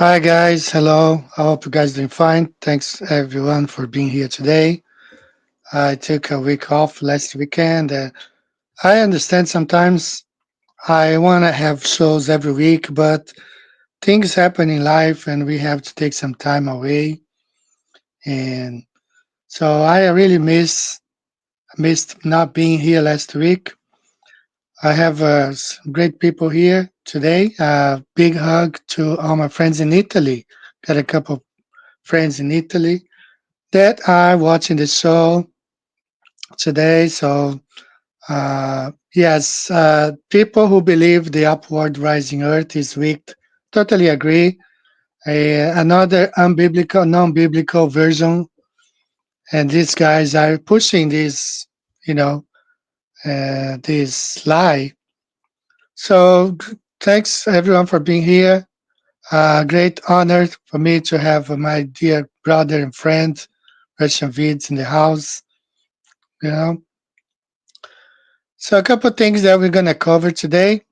Hi guys, hello. I hope you guys doing fine. Thanks everyone for being here today. I took a week off last weekend. I understand sometimes I want to have shows every week, but things happen in life and we have to take some time away. And so I really missed not being here last week. I have some great people here today. Big hug to all my friends in Italy. Got a couple friends in Italy that are watching the show today. So, yes, people who believe the upward rising earth is weak totally agree. Another unbiblical, non biblical version, and these guys are pushing you know, this lie. So, thanks everyone for being here. Great honor for me to have my dear brother and friend, Russian Vids, in the house. You know, so a couple of things that we're gonna cover today,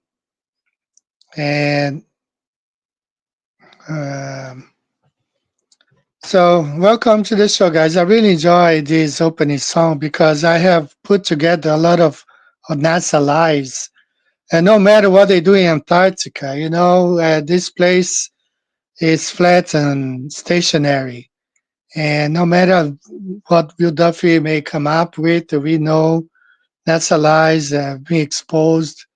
and um, so welcome to the show, guys. I really enjoy this opening song because I have put together a lot of NASA lives, and no matter what they do in Antarctica, this place is flat and stationary, and no matter what Bill Duffy may come up with, we know NASA lies being exposed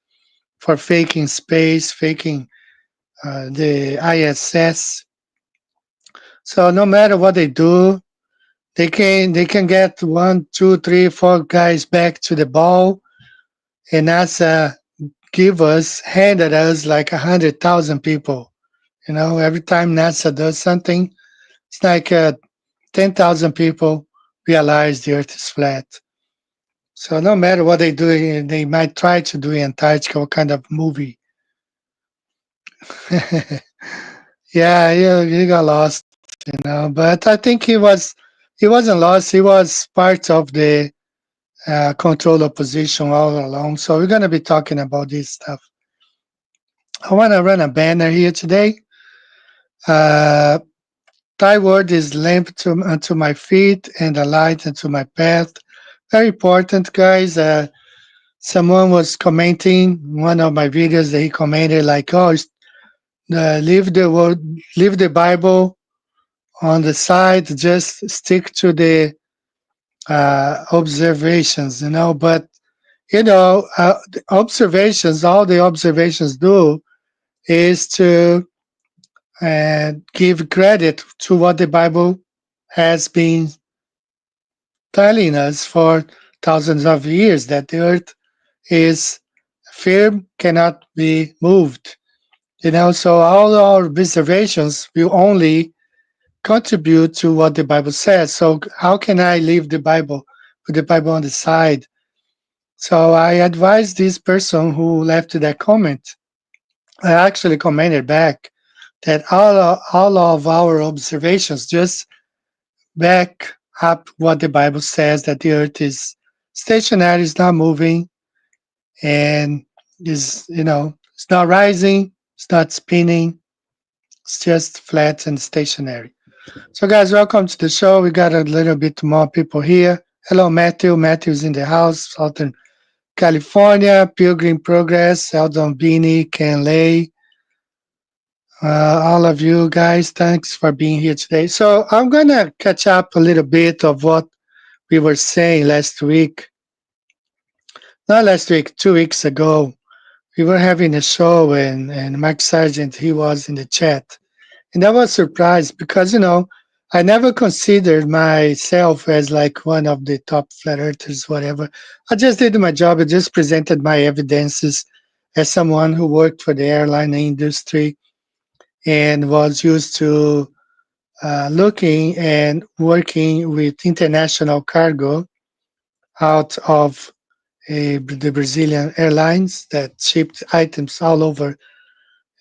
for faking space, faking the ISS. So no matter what they do, they can get one, two, three, four guys back to the ball, and NASA handed us like 100,000 people. Every time NASA does something, it's like 10,000 people realize the Earth is flat. So no matter what they do, they might try to do in Antarctica, what kind of movie. Yeah, he got lost, but I think he wasn't lost. He was part of the control opposition all along. So we're gonna be talking about this stuff. I want to run a banner here today. Uh, Thy word is lamp unto my feet and a light unto my path. Very important, guys. Someone was commenting one of my videos that he commented like, "Oh, leave the word, leave the Bible on the side. Just stick to the observations, But the observations, all the observations do is to give credit to what the Bible has been telling us for thousands of years, that the earth is firm, cannot be moved. So all our observations will only contribute to what the Bible says. So how can I leave the Bible, put the Bible on the side? So I advise this person who left that comment. I actually commented back that all of our observations just back up what the Bible says, that the earth is stationary, is not moving, and it's not rising, it's not spinning, it's just flat and stationary. So, guys, welcome to the show. We got a little bit more people here. Hello, Matthew. Matthew's in the house, Southern California. Pilgrim Progress, Eldon Beanie, Ken Lay. All of you guys, thanks for being here today. So, I'm going to catch up a little bit of what we were saying last week. Not last week, 2 weeks ago. We were having a show, and Mike Sargent, he was in the chat. And I was surprised because, I never considered myself as like one of the top flat earthers, whatever. I just did my job. I just presented my evidences as someone who worked for the airline industry and was used to looking and working with international cargo out of the Brazilian airlines that shipped items all over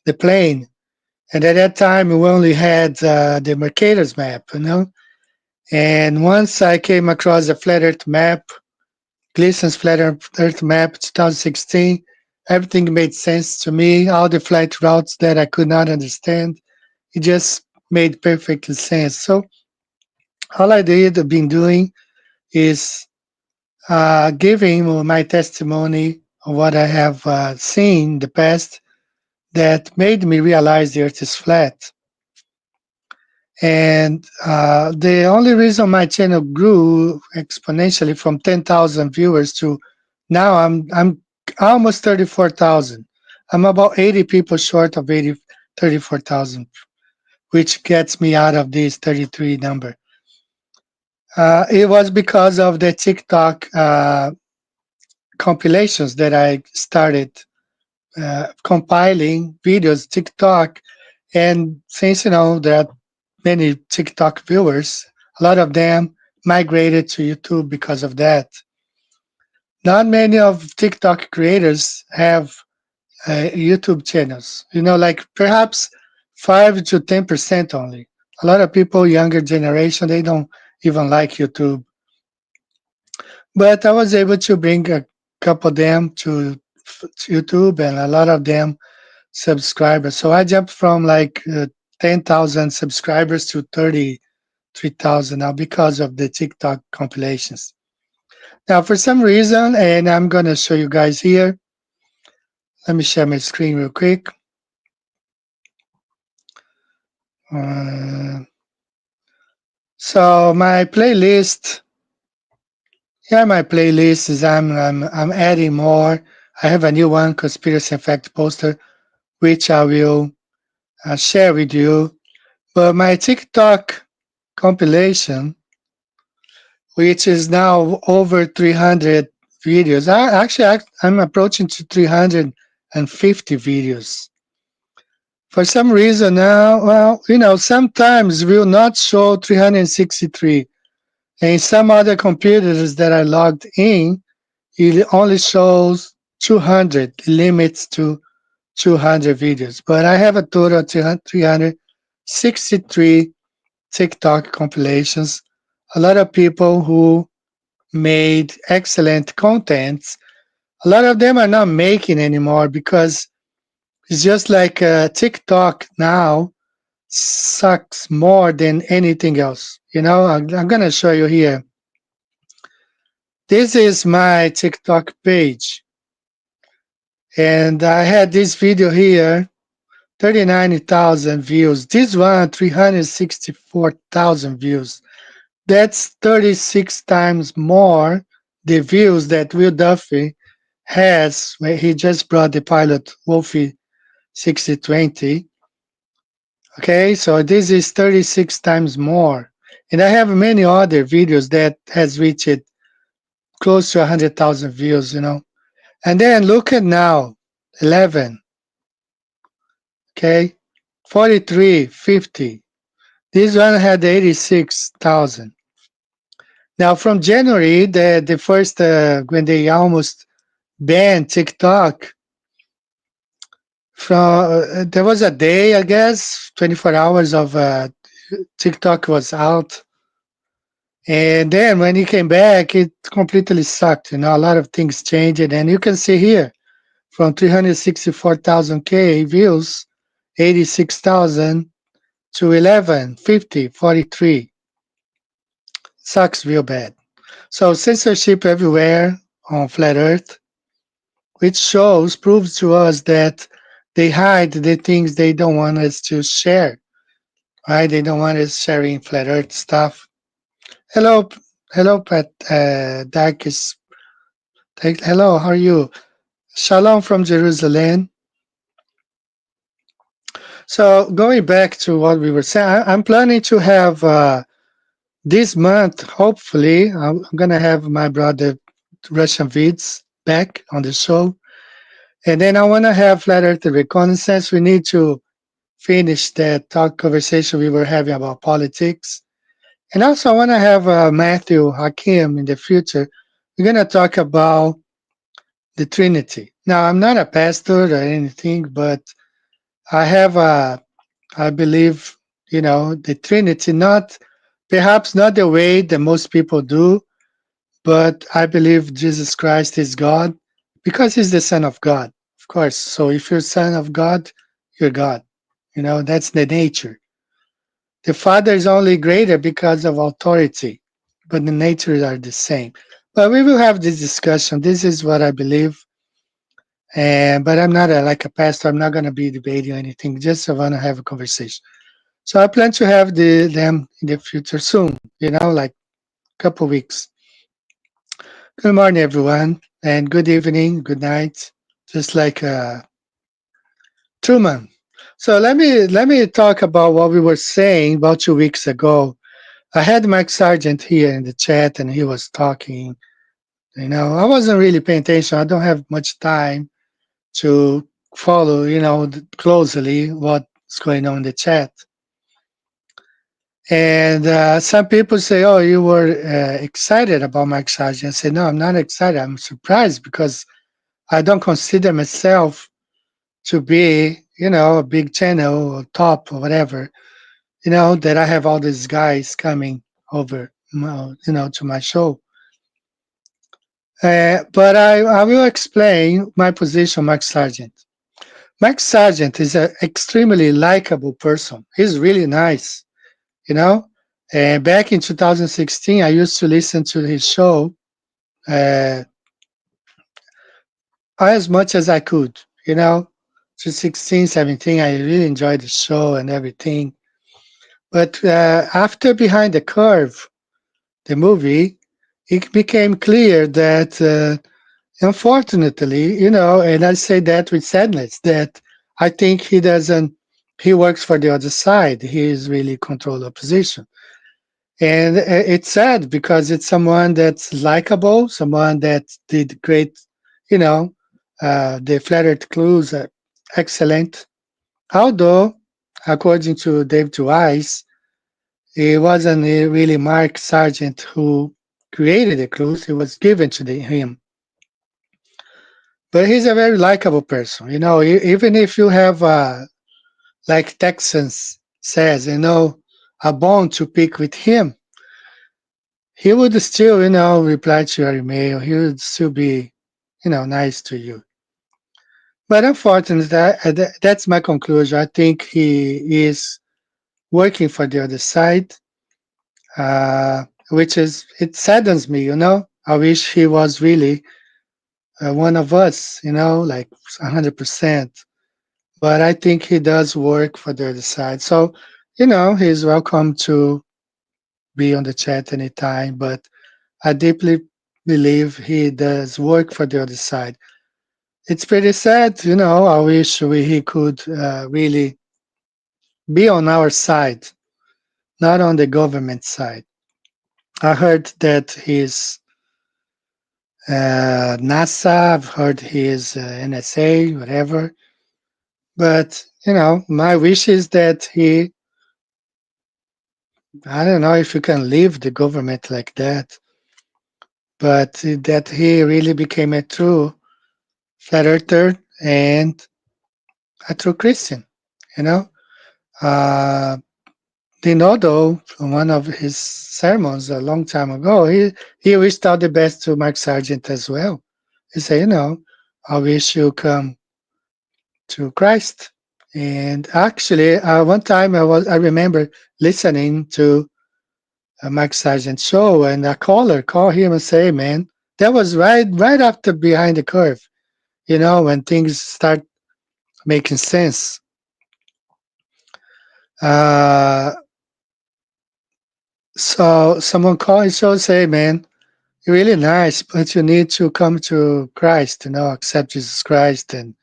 the plane. And at that time, we only had the Mercator's map. And once I came across the Flat Earth map, Gleason's Flat Earth map 2016, everything made sense to me. All the flight routes that I could not understand, It just made perfect sense. So all I did been doing is giving my testimony of what I have seen in the past that made me realize the Earth is flat. And the only reason my channel grew exponentially from 10,000 viewers to now I'm almost 34,000. I'm about 80 people short of 34,000, which gets me out of this 33 number. It was because of the TikTok compilations that I started compiling videos TikTok, and since there are many TikTok viewers, a lot of them migrated to YouTube because of that. Not many of TikTok creators have YouTube channels. Like perhaps 5 to 10% only. A lot of people, younger generation, they don't even like YouTube. But I was able to bring a couple of them to YouTube, and a lot of them subscribers. So I jumped from like 10,000 subscribers to 33,000 now because of the TikTok compilations. Now, for some reason, and I'm going to show you guys here, let me share my screen real quick. Uh, so my playlist, yeah, my playlist is I'm adding more. I have a new one, conspiracy fact poster, which I will share with you. But my TikTok compilation, which is now over 300 videos. I'm approaching to 350 videos. For some reason now, well, sometimes will not show 363. And some other computers that I logged in, it only shows 200, limits to 200 videos. But I have a total of 363 TikTok compilations. A lot of people who made excellent contents. A lot of them are not making anymore because it's just like TikTok now sucks more than anything else. I'm going to show you here. This is my TikTok page. And I had this video here, 39,000 views. This one, 364,000 views. That's 36 times more the views that Will Duffy has when he just brought the pilot Wolfie 6020. Okay, so this is 36 times more. And I have many other videos that has reached close to 100,000 views. And then look at now, 11, okay, 43, 50. This one had 86,000. Now from January, the first, when they almost banned TikTok, there was a day, I guess, 24 hours of TikTok was out. And then when he came back, it completely sucked. A lot of things changed. And you can see here from 364,000 K views, 86,000 to 11, 50, 43. Sucks real bad. So censorship everywhere on Flat Earth, which proves to us that they hide the things they don't want us to share, right? They don't want us sharing Flat Earth stuff. Hello, hello, Pat. Dakis. Hello, how are you? Shalom from Jerusalem. So going back to what we were saying, I'm planning to have this month. Hopefully, I'm gonna have my brother Russian Vids back on the show, and then I want to have Flat Earth Reconnaissance. We need to finish that talk conversation we were having about politics. And also, I want to have Matthew Hakim in the future. We're going to talk about the Trinity. Now, I'm not a pastor or anything, but I have I believe, the Trinity, perhaps not the way that most people do, but I believe Jesus Christ is God because he's the Son of God, of course. So if you're Son of God, you're God. That's the nature. The Father is only greater because of authority, but the natures are the same. But we will have this discussion. This is what I believe. And but I'm not like a pastor. I'm not going to be debating or anything. Just I want to have a conversation. So I plan to have them in the future soon. Like a couple weeks. Good morning, everyone, and good evening, good night. Just like Truman. So let me talk about what we were saying about 2 weeks ago. I had Mike Sargent here in the chat, and he was talking. I wasn't really paying attention. I don't have much time to follow, closely what's going on in the chat. And some people say, "Oh, you were excited about Mike Sargent." I say, "No, I'm not excited. I'm surprised because I don't consider myself to be, a big channel or top or whatever. That I have all these guys coming over, to my show." But I will explain my position, Mike Sargent. Mike Sargent is an extremely likable person. He's really nice, you know. And back in 2016, I used to listen to his show uh, as much as I could, to 16, 17. I really enjoyed the show and everything. But after Behind the Curve, the movie, it became clear that unfortunately, and I say that with sadness, that I think he works for the other side. He is really control opposition. And it's sad because it's someone that's likable, someone that did great, you know, the Flat Earth clues are excellent. Although, according to David Weiss, it wasn't really Mark Sargent who created the clues, it was given to him. But he's a very likable person. Even if you have, like Texans says, a bone to pick with him, he would still, reply to your email. He would still be, nice to you. But unfortunately, that's my conclusion. I think he is working for the other side, which it saddens me, I wish he was really one of us, like 100%. But I think he does work for the other side. So, he's welcome to be on the chat anytime. But I deeply believe he does work for the other side. It's pretty sad, I wish he could really be on our side, not on the government side. I heard that he's NASA, I've heard he is NSA, whatever. But, my wish is that I don't know if you can leave the government like that, but that he really became a true flat earther and a true Christian, you know. Uh, Dinodo, from one of his sermons a long time ago, he wished all the best to Mark Sargent as well. He said, I wish you come to Christ. And actually, one time I remember listening to a Mark Sargent show, and a caller called him and say, "Man, that was right after Behind the Curve, when things start making sense." Uh, so someone called and show say, "Man, you're really nice, but you need to come to Christ, accept Jesus Christ, and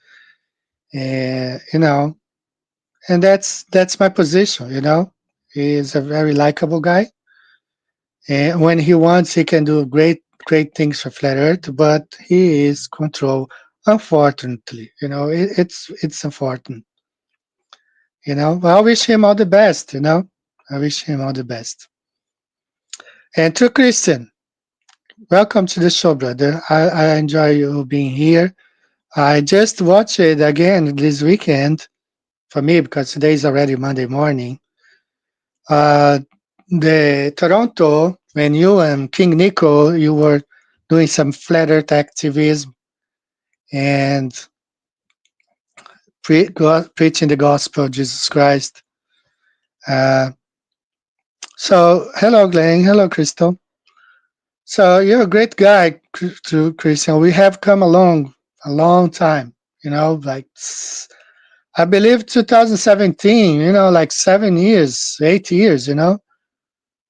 and that's my position. He is a very likable guy, and when he wants, he can do great things for Flat Earth, but he is controlled. Unfortunately, it's unfortunate. But I wish him all the best. I wish him all the best. And to Christian, welcome to the show, brother. I enjoy you being here. I just watched it again this weekend for me because today is already Monday morning. Uh, the Toronto, when you and King Nico, you were doing some flat earth activism and preaching the gospel of Jesus Christ. Uh, So, hello, Glenn. Hello, Crystal. So, you're a great guy, Christian. We have come along a long time, like I believe 2017, like 7 years, 8 years.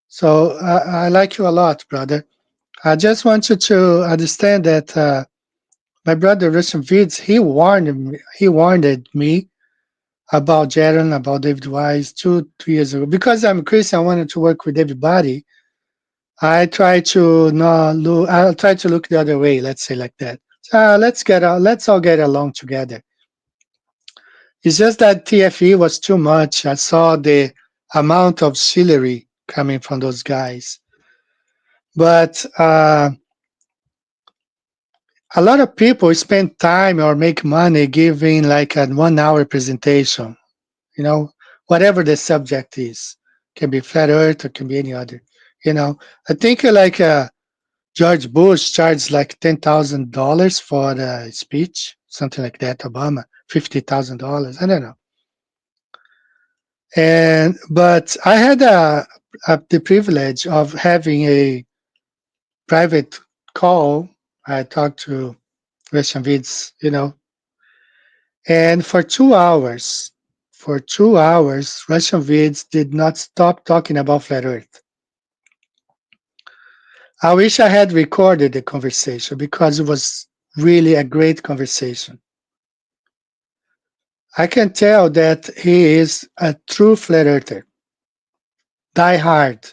So, I like you a lot, brother. I just want you to understand that my brother, Russian Vids, he warned me about Jaron, about David Wise 2, 3 years ago. Because I'm a Christian, I wanted to work with everybody. I try to not look. I'll try to look the other way. Let's say like that. Let's all get along together. It's just that TFE was too much. I saw the amount of chivalry coming from those guys. But a lot of people spend time or make money giving like a 1 hour presentation. You know, whatever the subject is, can be flat Earth or can be any other. You know, I think like George Bush charged like $10,000 for the speech, something like that. Obama, $50,000. I don't know. And but I had the privilege of having a private call. I talked to Russian Vids, and for 2 hours, Russian Vids did not stop talking about flat Earth. I wish I had recorded the conversation because it was really a great conversation. I can tell that he is a true flat earther, die hard,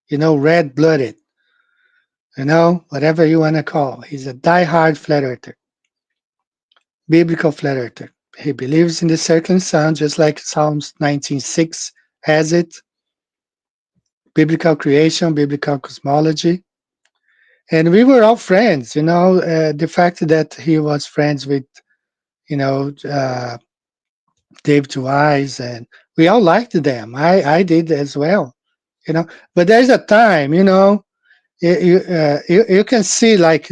red blooded, whatever you want to call. He's a die hard flat earther, biblical flat earther. He believes in the circling sun, just like Psalms 19:6 has it, biblical creation, biblical cosmology. And we were all friends, the fact that he was friends with, you know, uh, David Wise, and we all liked them. I did as well, you know. But there's a time, you can see like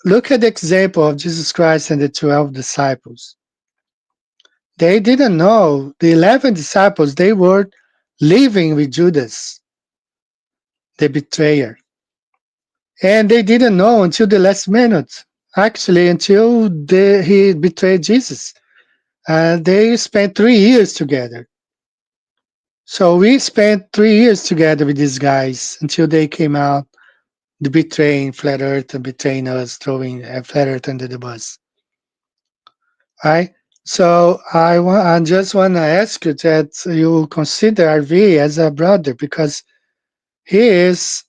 look at the example of Jesus Christ and the 12 disciples. They didn't know the 11 disciples. They were living with Judas, the betrayer, and they didn't know until the last minute. Actually, until he betrayed Jesus. They spent 3 years together. So we spent 3 years together with these guys until they came out, the betraying Flat Earth and betraying us, throwing Flat Earth under the bus. Right? So I just want to ask you that you consider RV as a brother because he is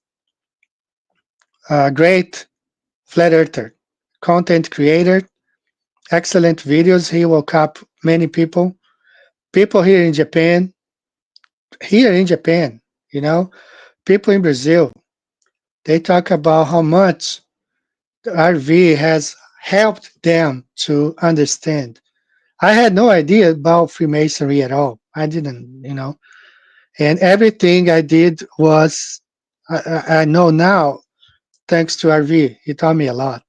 a great flat earther, content creator, excellent videos. He woke up many people, people here in Japan, you know, people in Brazil. They talk about how much RV has helped them to understand. I had no idea about Freemasonry at all. I didn't. And everything I did was, I know now, thanks to RV. He taught me a lot.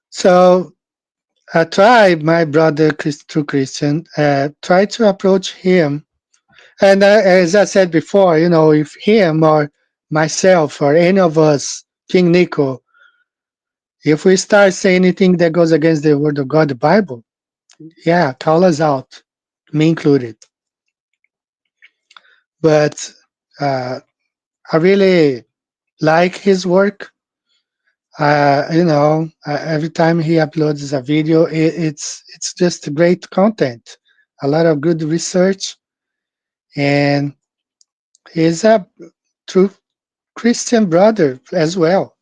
So I tried, my brother, true Christian, tried to approach him. And as I said before, if him or myself or any of us, King Nico, if we start saying anything that goes against the word of God, the Bible, yeah, call us out, me included. But uh, I really like his work. Every time he uploads a video, it's just great content, a lot of good research, and he's a true Christian brother as well.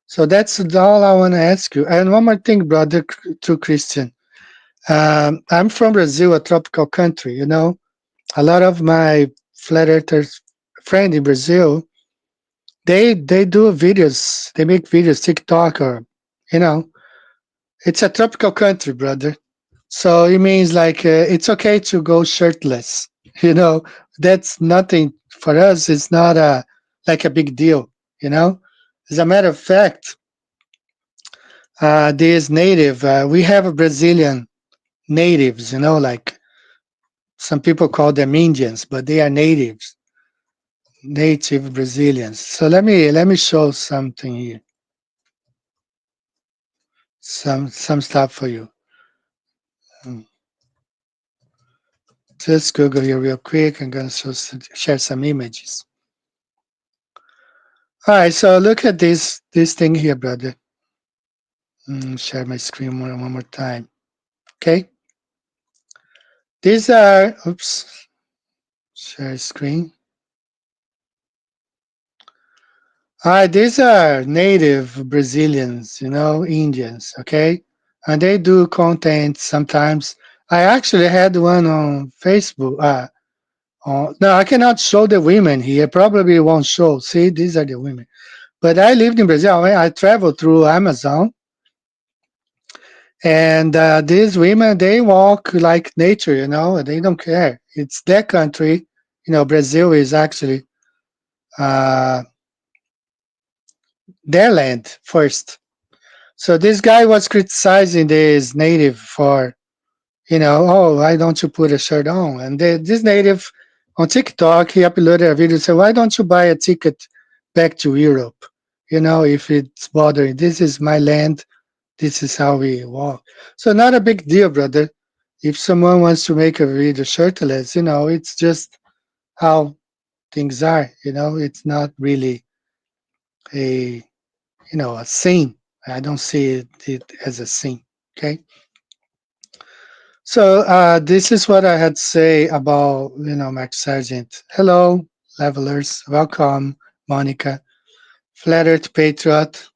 So that's all I want to ask you. And one more thing, brother, true Christian. I'm from Brazil, a tropical country. A lot of my flat earthers friend in Brazil, they do videos, they make videos, TikTok or, you know, it's a tropical country, brother. So it means like it's okay to go shirtless. You know, that's nothing for us. It's not like a big deal. You know, as a matter of fact, this native, we have a Brazilian natives. Like Some people call them Indians, but they are natives, native Brazilians. So let me show something here, some stuff for you. Mm. Just Google here real quick. I'm gonna share some images. All right, so look at this thing here, brother. Share my screen one more time. Okay, these are oops, share screen. All right, these are native Brazilians, Indians. Okay, and they do content sometimes. I actually had one on Facebook. No, I cannot show the women here. Probably won't show. See, these are the women. But I lived in Brazil. I traveled through Amazon, and these women they walk like nature. They don't care. It's their country. Brazil is actually uh, their land first. So this guy was criticizing this native for, oh, why don't you put a shirt on? And this native on TikTok, he uploaded a video and said, why don't you buy a ticket back to Europe? If it's bothering, this is my land. This is how we walk. So not a big deal, brother. If someone wants to make a video shirtless, it's just how things are. It's not really a, a sin. I don't see it as a sin. Okay. So this is what I had to say about Max Sargent. Hello, levelers. Welcome, Monica. Flat Earth Patriot.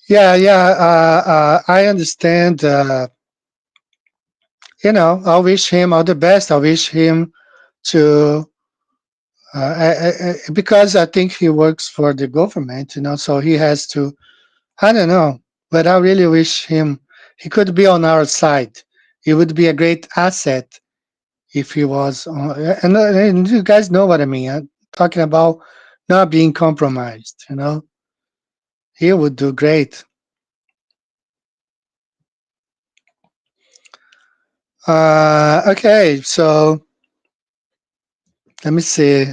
Yeah, yeah. I understand. I wish him all the best. I wish him to because I think he works for the government. So he has to. I don't know, but I really wish him. He could be on our side. He would be a great asset if he was on, and you guys know what I mean. I'm talking about not being compromised. He would do great. Okay, so let me see.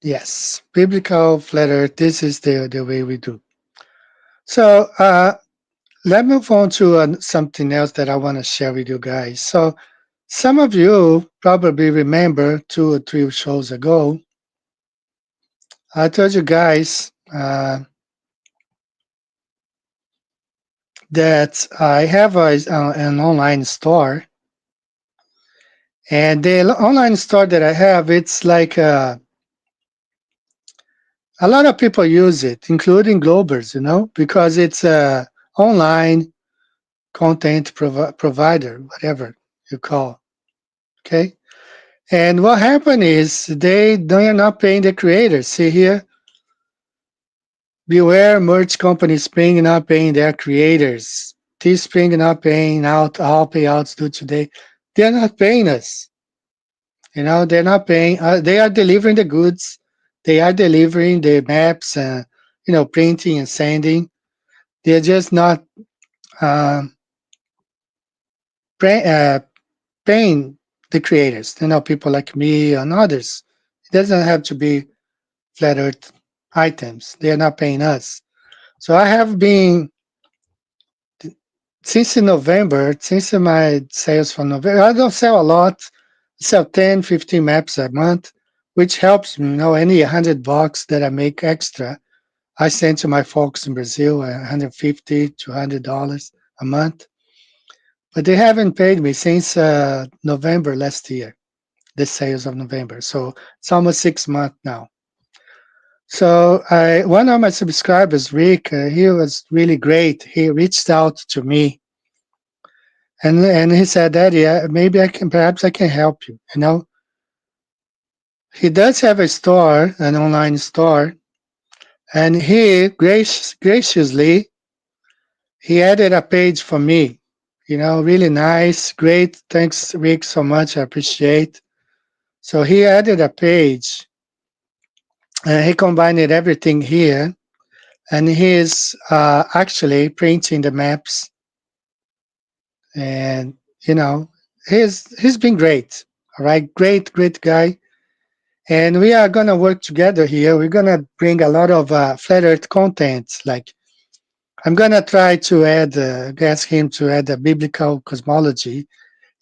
Yes, biblical flat earth. This is the way we do. So let's move on to something else that I want to share with you guys. So some of you probably remember 2 or 3 shows ago, I told you guys that I have an online store, and the online store that I have, it's like a lot of people use it, including Globers, because it's a online content provider, whatever you call. Okay, and what happened is they're not paying the creators. See here, beware merch companies paying not paying their creators. Teespring not paying out all payouts due today. They're not paying us. They're not paying. They are delivering the goods. They are delivering the maps and printing and sending. They're just not um, uh, paying the creators. People like me and others. It doesn't have to be flat Earth items. They are not paying us. So I have been since in November, since my sales from November. I don't sell a lot. I sell 10, 15 maps a month, which helps me. Any $100 that I make extra, I send to my folks in Brazil, $150 to $200 a month. But they haven't paid me since November last year, the sales of November. So it's almost 6 months now. So one of my subscribers, Rick, he was really great. He reached out to me and he said, Daddy, maybe perhaps I can help you. He does have a store, an online store, and he graciously he added a page for me. Really nice, great. Thanks, Rick, so much. I appreciate. So he added a page, and he combined everything here, and he is actually printing the maps And, he's been great. All right. Great guy. And we are going to work together here. We're going to bring a lot of flat earth content. Like, I'm going to try to ask him to add a biblical cosmology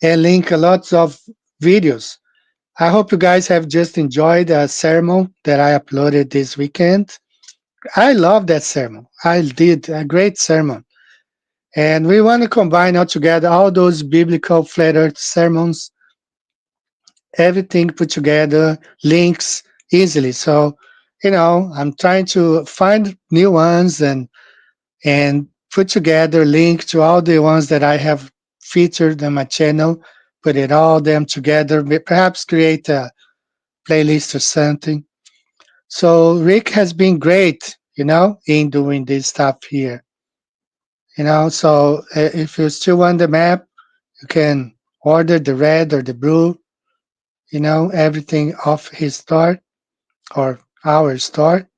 and link a lot of videos. I hope you guys have just enjoyed the sermon that I uploaded this weekend. I love that sermon. I did a great sermon. And we want to combine all together all those biblical flat earth sermons, everything put together, links easily. So, I'm trying to find new ones and put together link to all the ones that I have featured on my channel, put it all them together, perhaps create a playlist or something. So Rick has been great, in doing this stuff here. So if you still want the map, you can order the red or the blue, everything off his store or our store.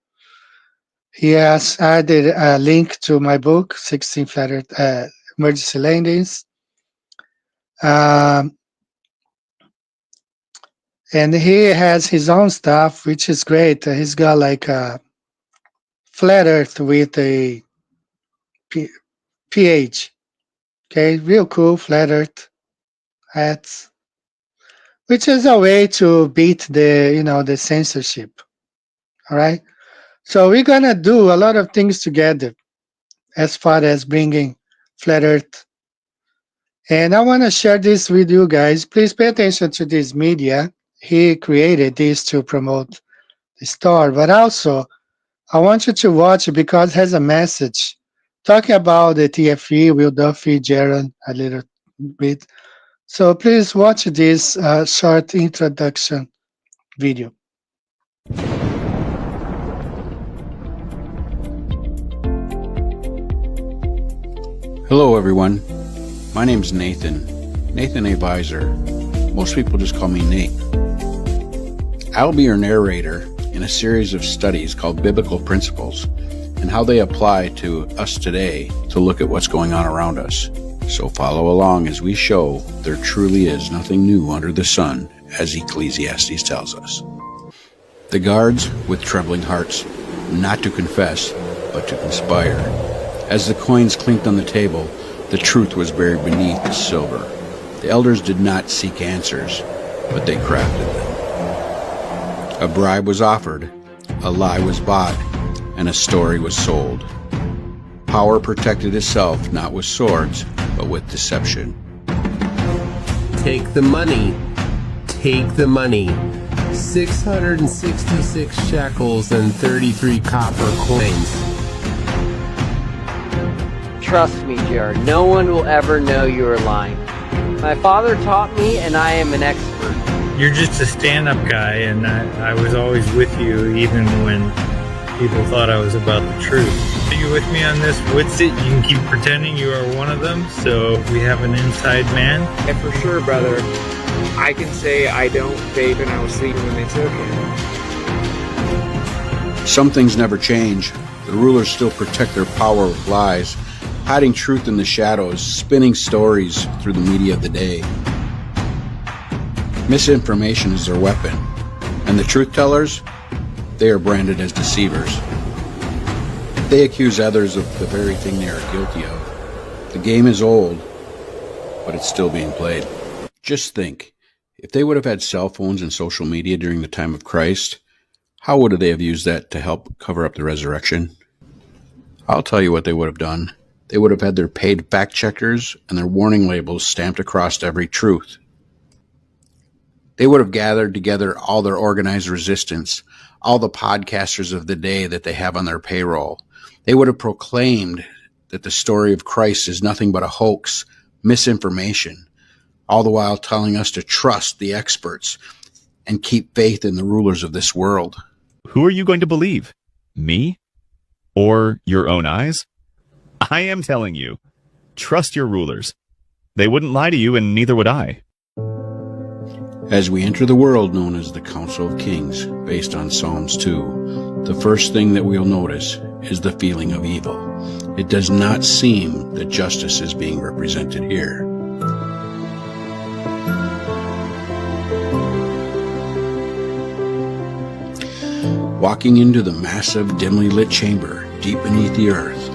He has added a link to my book, 16 Flat Earth Emergency Landings. And he has his own stuff, which is great. He's got like a flat earth with a pH. Okay, real cool flat earth hats, which is a way to beat the censorship. All right. So we're going to do a lot of things together as far as bringing flat earth. And I want to share this with you guys. Please pay attention to this media. He created this to promote the store, but also I want you to watch it because it has a message talking about the TFE, Will Duffy, Jaron, a little bit. So please watch this short introduction video. Hello everyone, my name's Nathan A. Visor. Most people just call me Nate. I'll be your narrator in a series of studies called Biblical Principles and how they apply to us today to look at what's going on around us. So follow along as we show there truly is nothing new under the sun, as Ecclesiastes tells us. The guards, with trembling hearts, not to confess, but to conspire. As the coins clinked on the table, the truth was buried beneath the silver. The elders did not seek answers, but they crafted them. A bribe was offered, a lie was bought, and a story was sold. Power protected itself not with swords, but with deception. Take the money. Take the money. 666 shekels and 33 copper coins. Trust me, Jared, no one will ever know you are lying. My father taught me, and I am an expert. You're just a stand-up guy, and I was always with you, even when people thought I was about the truth. Are you with me on this? What's it? You can keep pretending you are one of them, so we have an inside man? And for sure, brother, I can say I don't vape and I was sleeping when they took it. Some things never change. The rulers still protect their power with lies, hiding truth in the shadows, spinning stories through the media of the day. Misinformation is their weapon, and the truth tellers, they are branded as deceivers. They accuse others of the very thing they are guilty of. The game is old, but it's still being played. Just think, if they would have had cell phones and social media during the time of Christ, how would they have used that to help cover up the resurrection? I'll tell you what they would have done. They would have had their paid fact checkers and their warning labels stamped across every truth. They would have gathered together all their organized resistance, all the podcasters of the day that they have on their payroll. They would have proclaimed that the story of Christ is nothing but a hoax, misinformation, all the while telling us to trust the experts and keep faith in the rulers of this world. Who are you going to believe? Me? Or your own eyes? I am telling you, trust your rulers. They wouldn't lie to you, and neither would I. As we enter the world known as the Council of Kings, based on Psalms 2, the first thing that we'll notice is the feeling of evil. It does not seem that justice is being represented here. Walking into the massive, dimly lit chamber deep beneath the earth,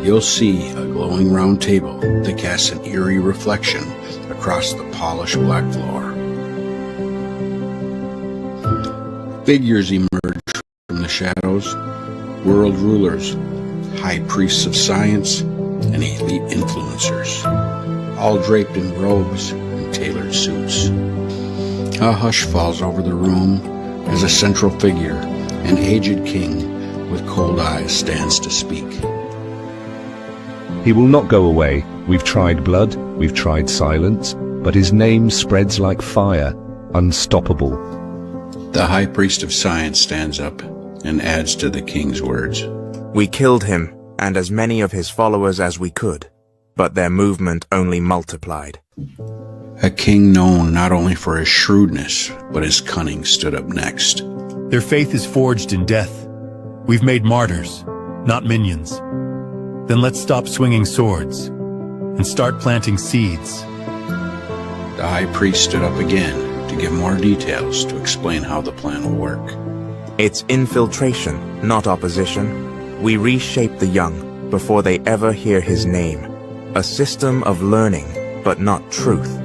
you'll see a glowing round table that casts an eerie reflection across the polished black floor. Figures emerge from the shadows, world rulers, high priests of science, and elite influencers, all draped in robes and tailored suits. A hush falls over the room as a central figure, an aged king with cold eyes, stands to speak. He will not go away. We've tried blood, we've tried silence, but his name spreads like fire, unstoppable. The high priest of science stands up and adds to the king's words. We killed him, and as many of his followers as we could, but their movement only multiplied. A king known not only for his shrewdness, but his cunning stood up next. Their faith is forged in death. We've made martyrs, not minions. Then let's stop swinging swords and start planting seeds. The high priest stood up again to give more details to explain how the plan will work. It's infiltration, not opposition. We reshape the young before they ever hear his name. A system of learning, but not truth.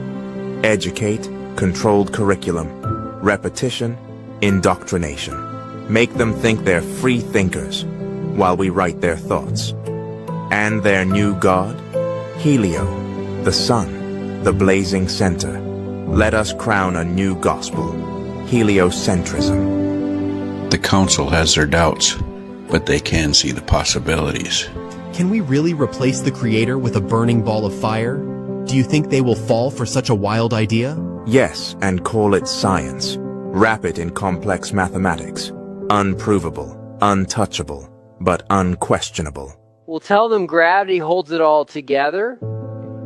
Educate, controlled curriculum. Repetition, indoctrination. Make them think they're free thinkers, while we write their thoughts. And their new god? Helio, the sun, the blazing center. Let us crown a new gospel, heliocentrism. The council has their doubts, but they can see the possibilities. Can we really replace the creator with a burning ball of fire? Do you think they will fall for such a wild idea? Yes, and call it science. Wrap it in complex mathematics. Unprovable, untouchable, but unquestionable. We'll tell them gravity holds it all together,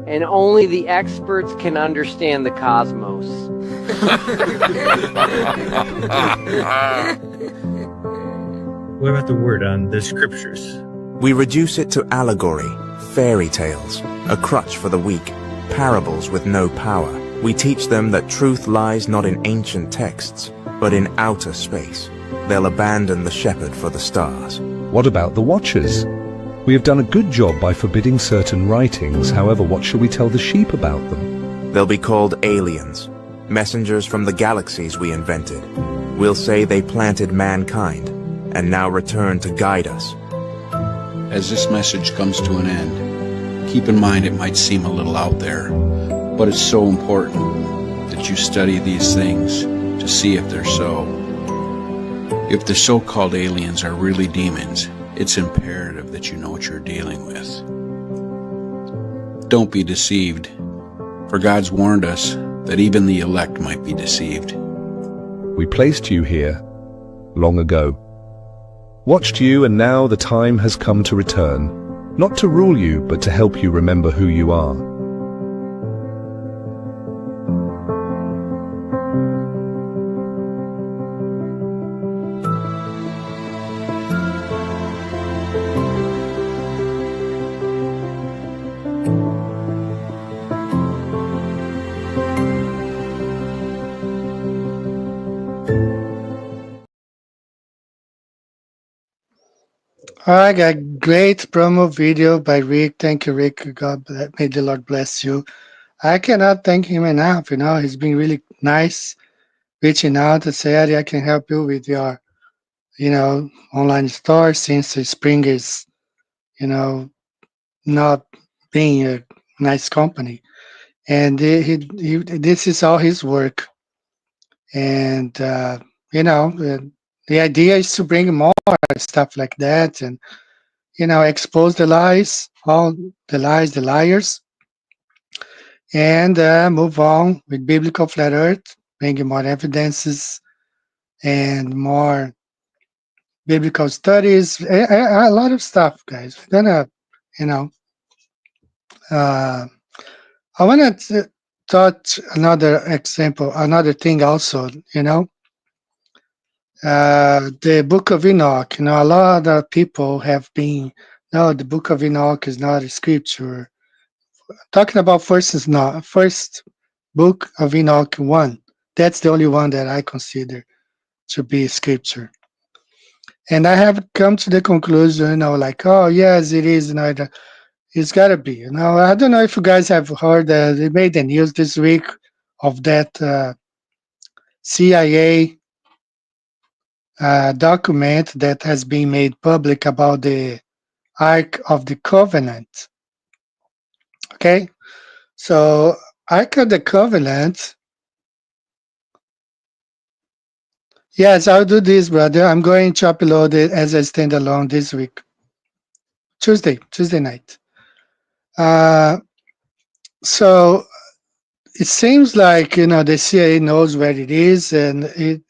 and only the experts can understand the cosmos. What about the word on the scriptures? We reduce it to allegory, fairy tales, a crutch for the weak, parables with no power. We teach them that truth lies not in ancient texts, but in outer space. They'll abandon the shepherd for the stars. What about the Watchers? We have done a good job by forbidding certain writings, however, what shall we tell the sheep about them? They'll be called aliens, messengers from the galaxies we invented. We'll say they planted mankind, and now return to guide us. As this message comes to an end, keep in mind it might seem a little out there, but it's so important that you study these things to see if they're so. If the so-called aliens are really demons, it's imperative that you know what you're dealing with. Don't be deceived, for God's warned us that even the elect might be deceived. We placed you here long ago, watched you, and now the time has come to return, not to rule you, but to help you remember who you are. All right, a great promo video by Rick. Thank you, Rick. May the Lord bless you. I cannot thank him enough. He's been really nice, reaching out to say, I can help you with your, online store, since the Spring is, not being a nice company. And this is all his work. And, the idea is to bring more stuff like that and, expose the lies, all the lies, the liars, and move on with biblical flat earth, bringing more evidences and more biblical studies, a lot of stuff, guys. We're gonna, I want to touch another example, another thing also, the Book of Enoch. A lot of people have been, no, the Book of Enoch is not a scripture. Talking about first Book of Enoch 1. That's the only one that I consider to be scripture. And I have come to the conclusion, like, oh yes, it is. It's gotta be. I don't know if you guys have heard. They made the news this week of that CIA document that has been made public about the Ark of the Covenant. Okay, so Ark of the Covenant. Yes, I'll do this, brother. I'm going to upload it as a standalone this week, Tuesday night. So it seems like the CIA knows where it is, and it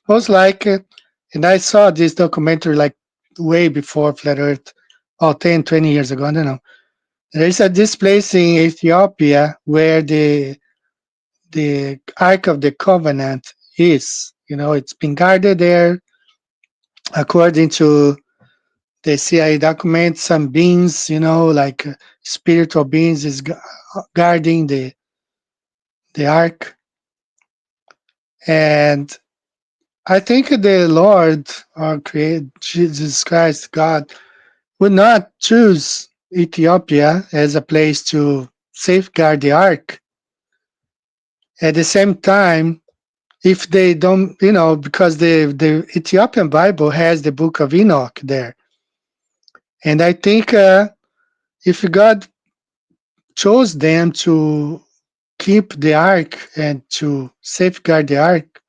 most like it. And I saw this documentary like way before Flat Earth, 10, 20 years ago. I don't know. There is this place in Ethiopia where the Ark of the Covenant is. It's been guarded there according to the CIA documents. Some beings, like spiritual beings, is guarding the Ark. And I think the Lord, our Creator, Jesus Christ, God, would not choose Ethiopia as a place to safeguard the Ark. At the same time, if they don't, because the Ethiopian Bible has the book of Enoch there. And I think if God chose them to keep the Ark and to safeguard the Ark,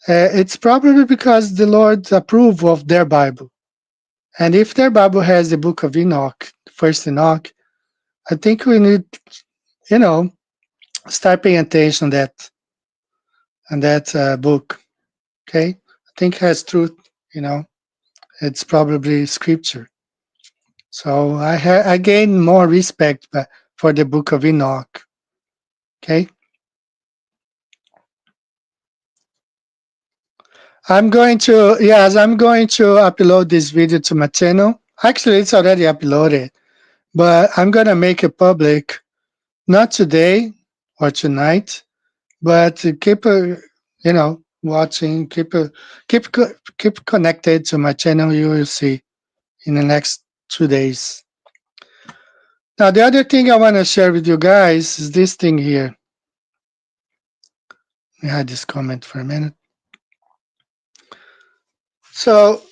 it's probably because the Lord approved of their Bible. And if their Bible has the book of Enoch, first Enoch, I think we need, start paying attention on that book. Okay, I think it has truth. It's probably scripture. So I gain more respect for the book of Enoch. Okay. I'm going to upload this video to my channel. Actually, it's already uploaded, but I'm gonna make it public, not today or tonight, but keep watching, keep connected to my channel. You will see in the next 2 days. Now, the other thing I want to share with you guys is this thing here. Let me hide this comment for a minute. So,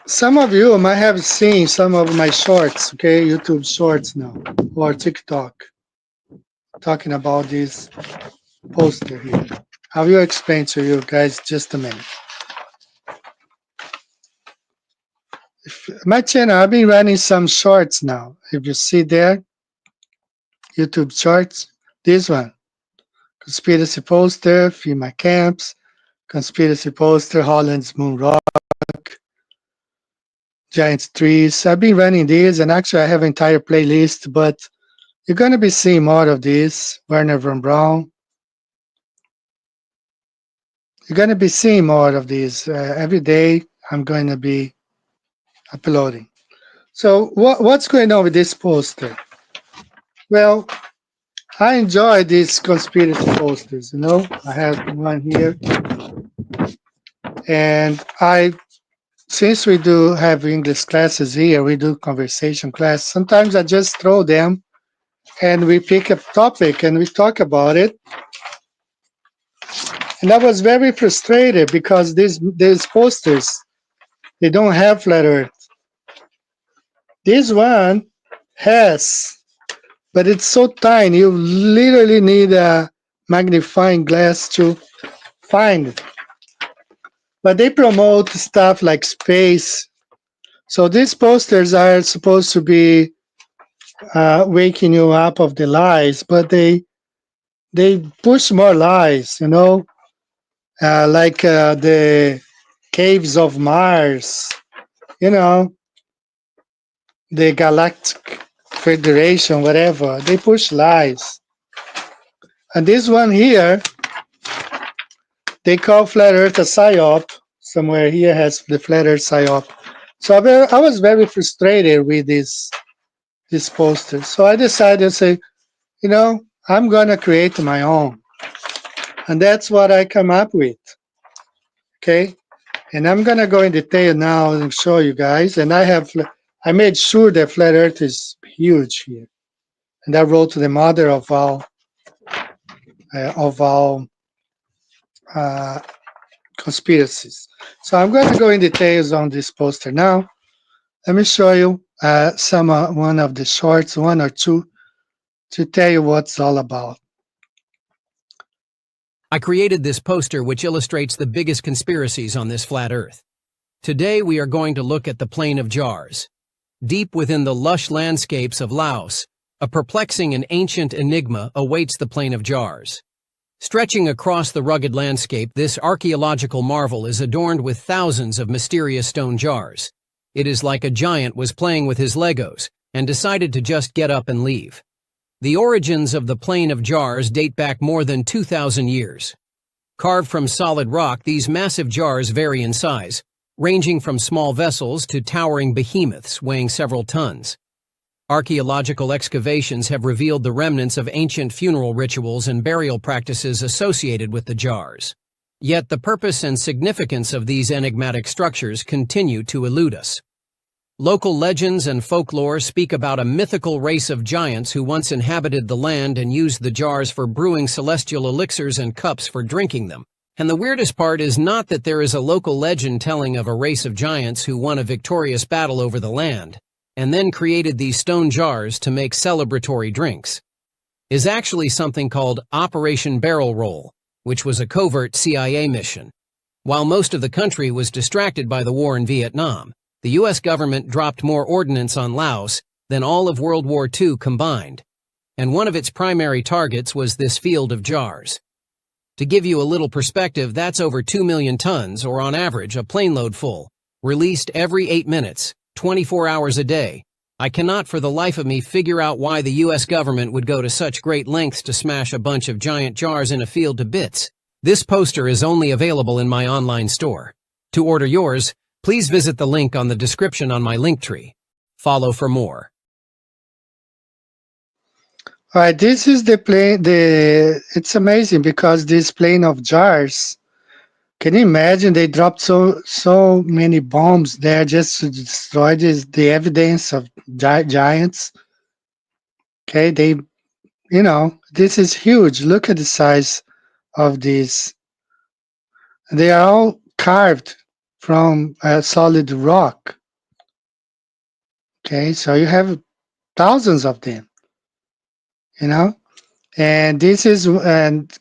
some of you might have seen some of my shorts, okay, YouTube shorts now, or TikTok, talking about this poster here. I will explain to you guys just a minute. My channel, I've been running some shorts now. If you see there, YouTube shorts, this one, conspiracy poster, FEMA camps, conspiracy poster, Holland's moon rock, giant trees. I've been running these, and actually I have an entire playlist, but you're going to be seeing more of this. Werner von Braun. You're going to be seeing more of these. Every day I'm going to be uploading. So what's going on with this poster? Well, I enjoy these conspiracy posters. I have one here. And since we do have English classes here, we do conversation class, sometimes I just throw them and we pick a topic and we talk about it. And I was very frustrated because these posters, they don't have flat Earth. This one has, but it's so tiny, you literally need a magnifying glass to find it. But they promote stuff like space. So these posters are supposed to be waking you up of the lies, but they push more lies, like the caves of Mars, the Galactic Federation, whatever. They push lies. And this one here, they call Flat Earth a psyop. Somewhere here has the Flat Earth psyop. So I was very frustrated with this poster. So I decided to say, I'm going to create my own. And that's what I come up with. Okay? And I'm gonna go in detail now and show you guys. And I made sure that flat Earth is huge here. And I wrote to the mother of all uh, conspiracies. So I'm going to go in details on this poster now. Let me show you one of the shorts, one or two, to tell you what's all about. I created this poster which illustrates the biggest conspiracies on this flat Earth. Today we are going to look at the Plain of Jars. Deep within the lush landscapes of Laos, a perplexing and ancient enigma awaits the Plain of Jars. Stretching across the rugged landscape, this archaeological marvel is adorned with thousands of mysterious stone jars. It is like a giant was playing with his Legos and decided to just get up and leave. The origins of the Plain of Jars date back more than 2,000 years. Carved from solid rock, these massive jars vary in size, ranging from small vessels to towering behemoths weighing several tons. Archaeological excavations have revealed the remnants of ancient funeral rituals and burial practices associated with the jars. Yet the purpose and significance of these enigmatic structures continue to elude us. Local legends and folklore speak about a mythical race of giants who once inhabited the land and used the jars for brewing celestial elixirs and cups for drinking them. And the weirdest part is not that there is a local legend telling of a race of giants who won a victorious battle over the land, and then created these stone jars to make celebratory drinks, is actually something called Operation Barrel Roll, which was a covert CIA mission. While most of the country was distracted by the war in Vietnam, the U.S. government dropped more ordnance on Laos than all of World War II combined, and one of its primary targets was this field of jars. To give you a little perspective, that's over 2 million tons, or on average a plane load full, released every 8 minutes, 24 hours a day. I cannot for the life of me figure out why the U.S. government would go to such great lengths to smash a bunch of giant jars in a field to bits. This poster is only available in my online store. To order yours, please visit the link on the description on my Linktree. Follow for more. All right, this is the plane. It's amazing because this plane of jars. Can you imagine they dropped so many bombs there just to destroy the evidence of giants? Okay, this is huge. Look at the size of these. They are all carved from solid rock. Okay, so you have thousands of them, and this is, and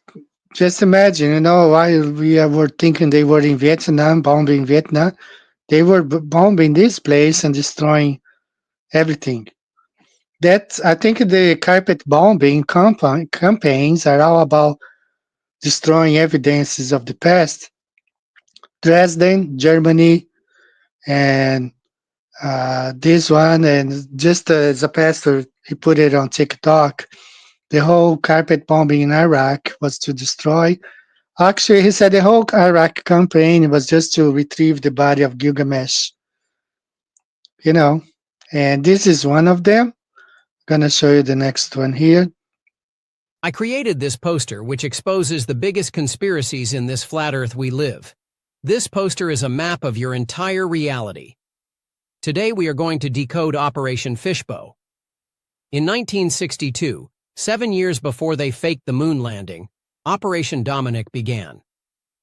just imagine, while we were thinking they were in Vietnam, bombing Vietnam, they were bombing this place and destroying everything. I think the carpet bombing campaigns are all about destroying evidences of the past. Dresden, Germany, and this one, and just as a pastor, he put it on TikTok. The whole carpet bombing in Iraq was to destroy. Actually, he said the whole Iraq campaign was just to retrieve the body of Gilgamesh. And this is one of them. I'm going to show you the next one here. I created this poster which exposes the biggest conspiracies in this flat Earth we live. This poster is a map of your entire reality. Today we are going to decode Operation Fishbowl. In 1962, 7 years before they faked the moon landing, Operation Dominic began.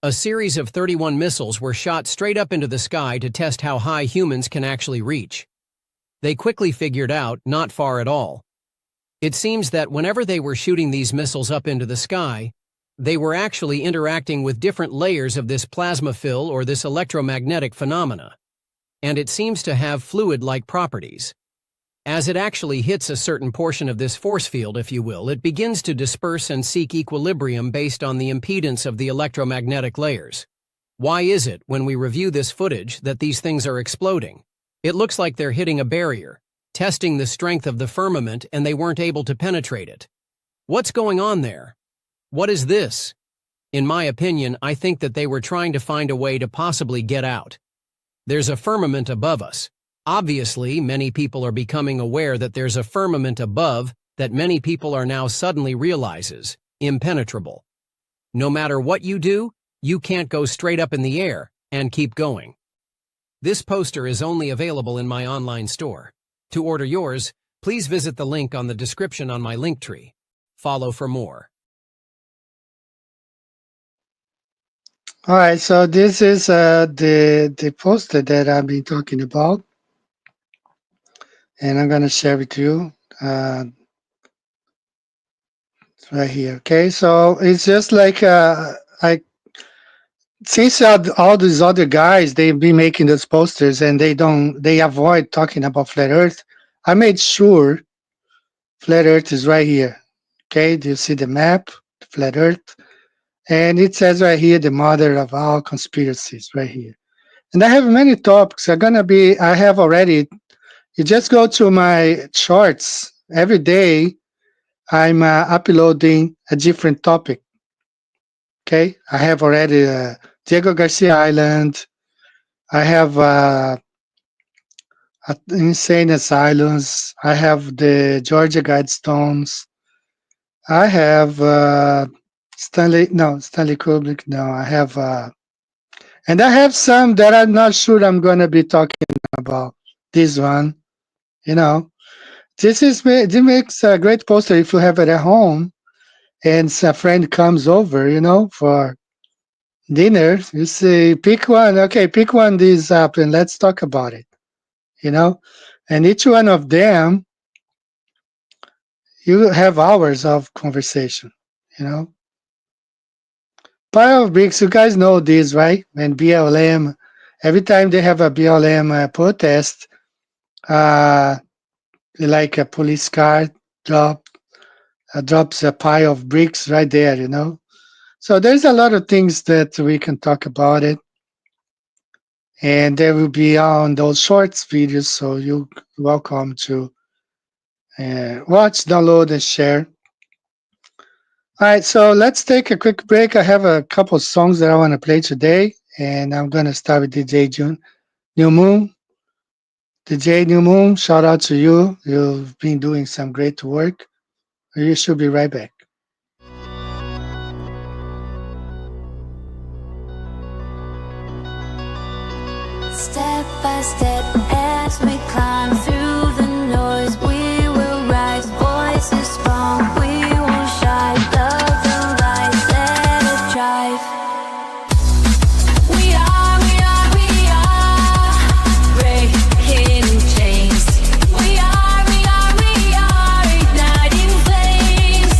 A series of 31 missiles were shot straight up into the sky to test how high humans can actually reach. They quickly figured out, not far at all. It seems that whenever they were shooting these missiles up into the sky, they were actually interacting with different layers of this plasma fill or this electromagnetic phenomena. And it seems to have fluid-like properties. As it actually hits a certain portion of this force field, if you will, it begins to disperse and seek equilibrium based on the impedance of the electromagnetic layers. Why is it, when we review this footage, that these things are exploding? It looks like they're hitting a barrier, testing the strength of the firmament, and they weren't able to penetrate it. What's going on there? What is this? In my opinion, I think that they were trying to find a way to possibly get out. There's a firmament above us. Obviously, many people are becoming aware that there's a firmament above that many people are now suddenly realizes impenetrable. No matter what you do, you can't go straight up in the air. and keep going. This poster is only available in my online store. To order yours, please visit the link on the description on my Linktree. Follow for more. All right, so this is the poster that I've been talking about, and I'm gonna share with you. It's right here. Okay, so it's just like since all these other guys they've been making those posters and they avoid talking about flat Earth. I made sure flat Earth is right here. Okay, do you see the map, flat Earth? And it says right here, the mother of all conspiracies, right here. And I have many topics. I have already, you just go to my charts. Every day, I'm uploading a different topic. Okay, I have already Diego Garcia Island. I have Insane Asylums. I have the Georgia Guidestones. I have Stanley Kubrick. No, I have, and I have some that I'm not sure I'm going to be talking about. This one, this makes a great poster if you have it at home, and a friend comes over, for dinner. You say, pick one. Okay, pick one these up, and let's talk about it. And each one of them, you have hours of conversation. Pile of bricks, you guys know this, right? When BLM, every time they have a BLM protest, like a police car drops a pile of bricks right there, So there's a lot of things that we can talk about it. And they will be on those shorts videos, so you're welcome to watch, download, and share. All right, so let's take a quick break. I have a couple of songs that I want to play today, and I'm going to start with DJ New Moon. DJ New Moon, shout out to you. You've been doing some great work. You should be right back. Step by step, as we climb through the noise, we will rise, voices strong, we won't shy, love the light, let it drive. We are breaking chains. We are igniting flames.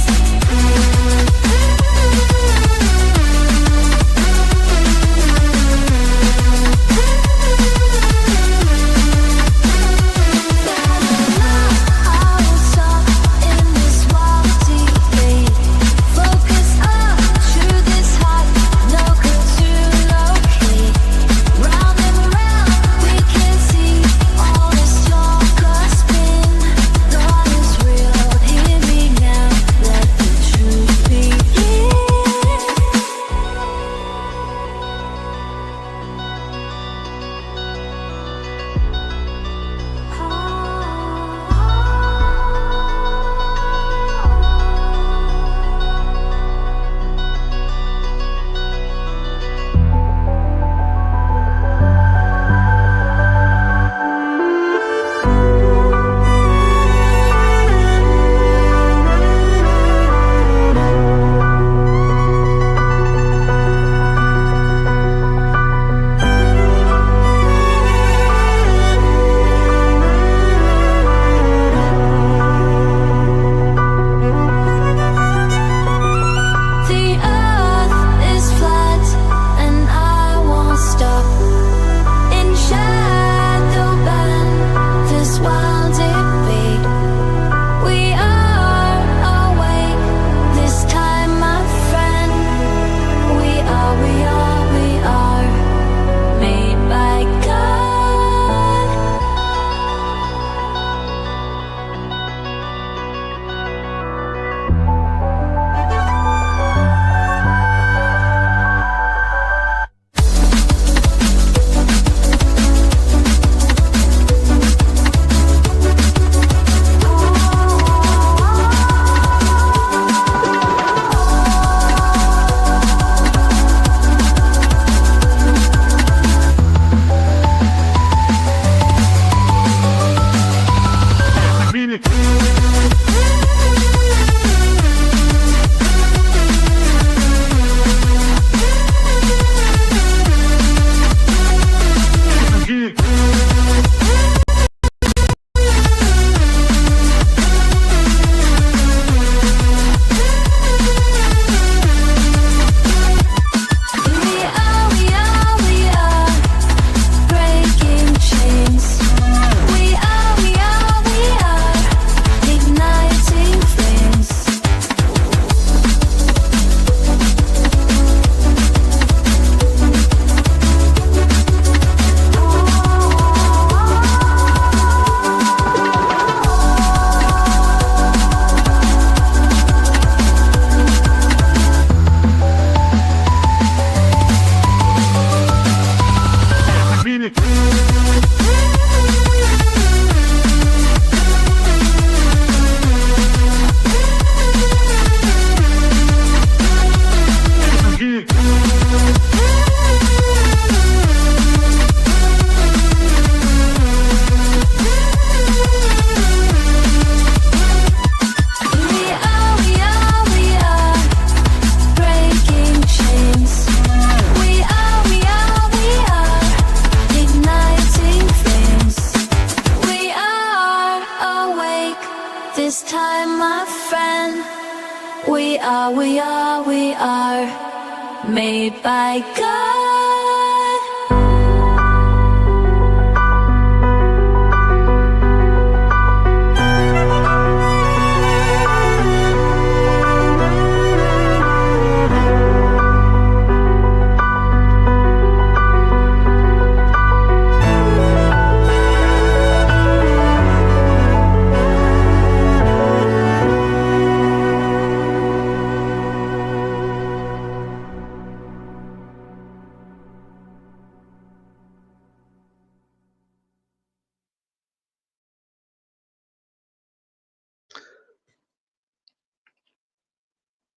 made by God.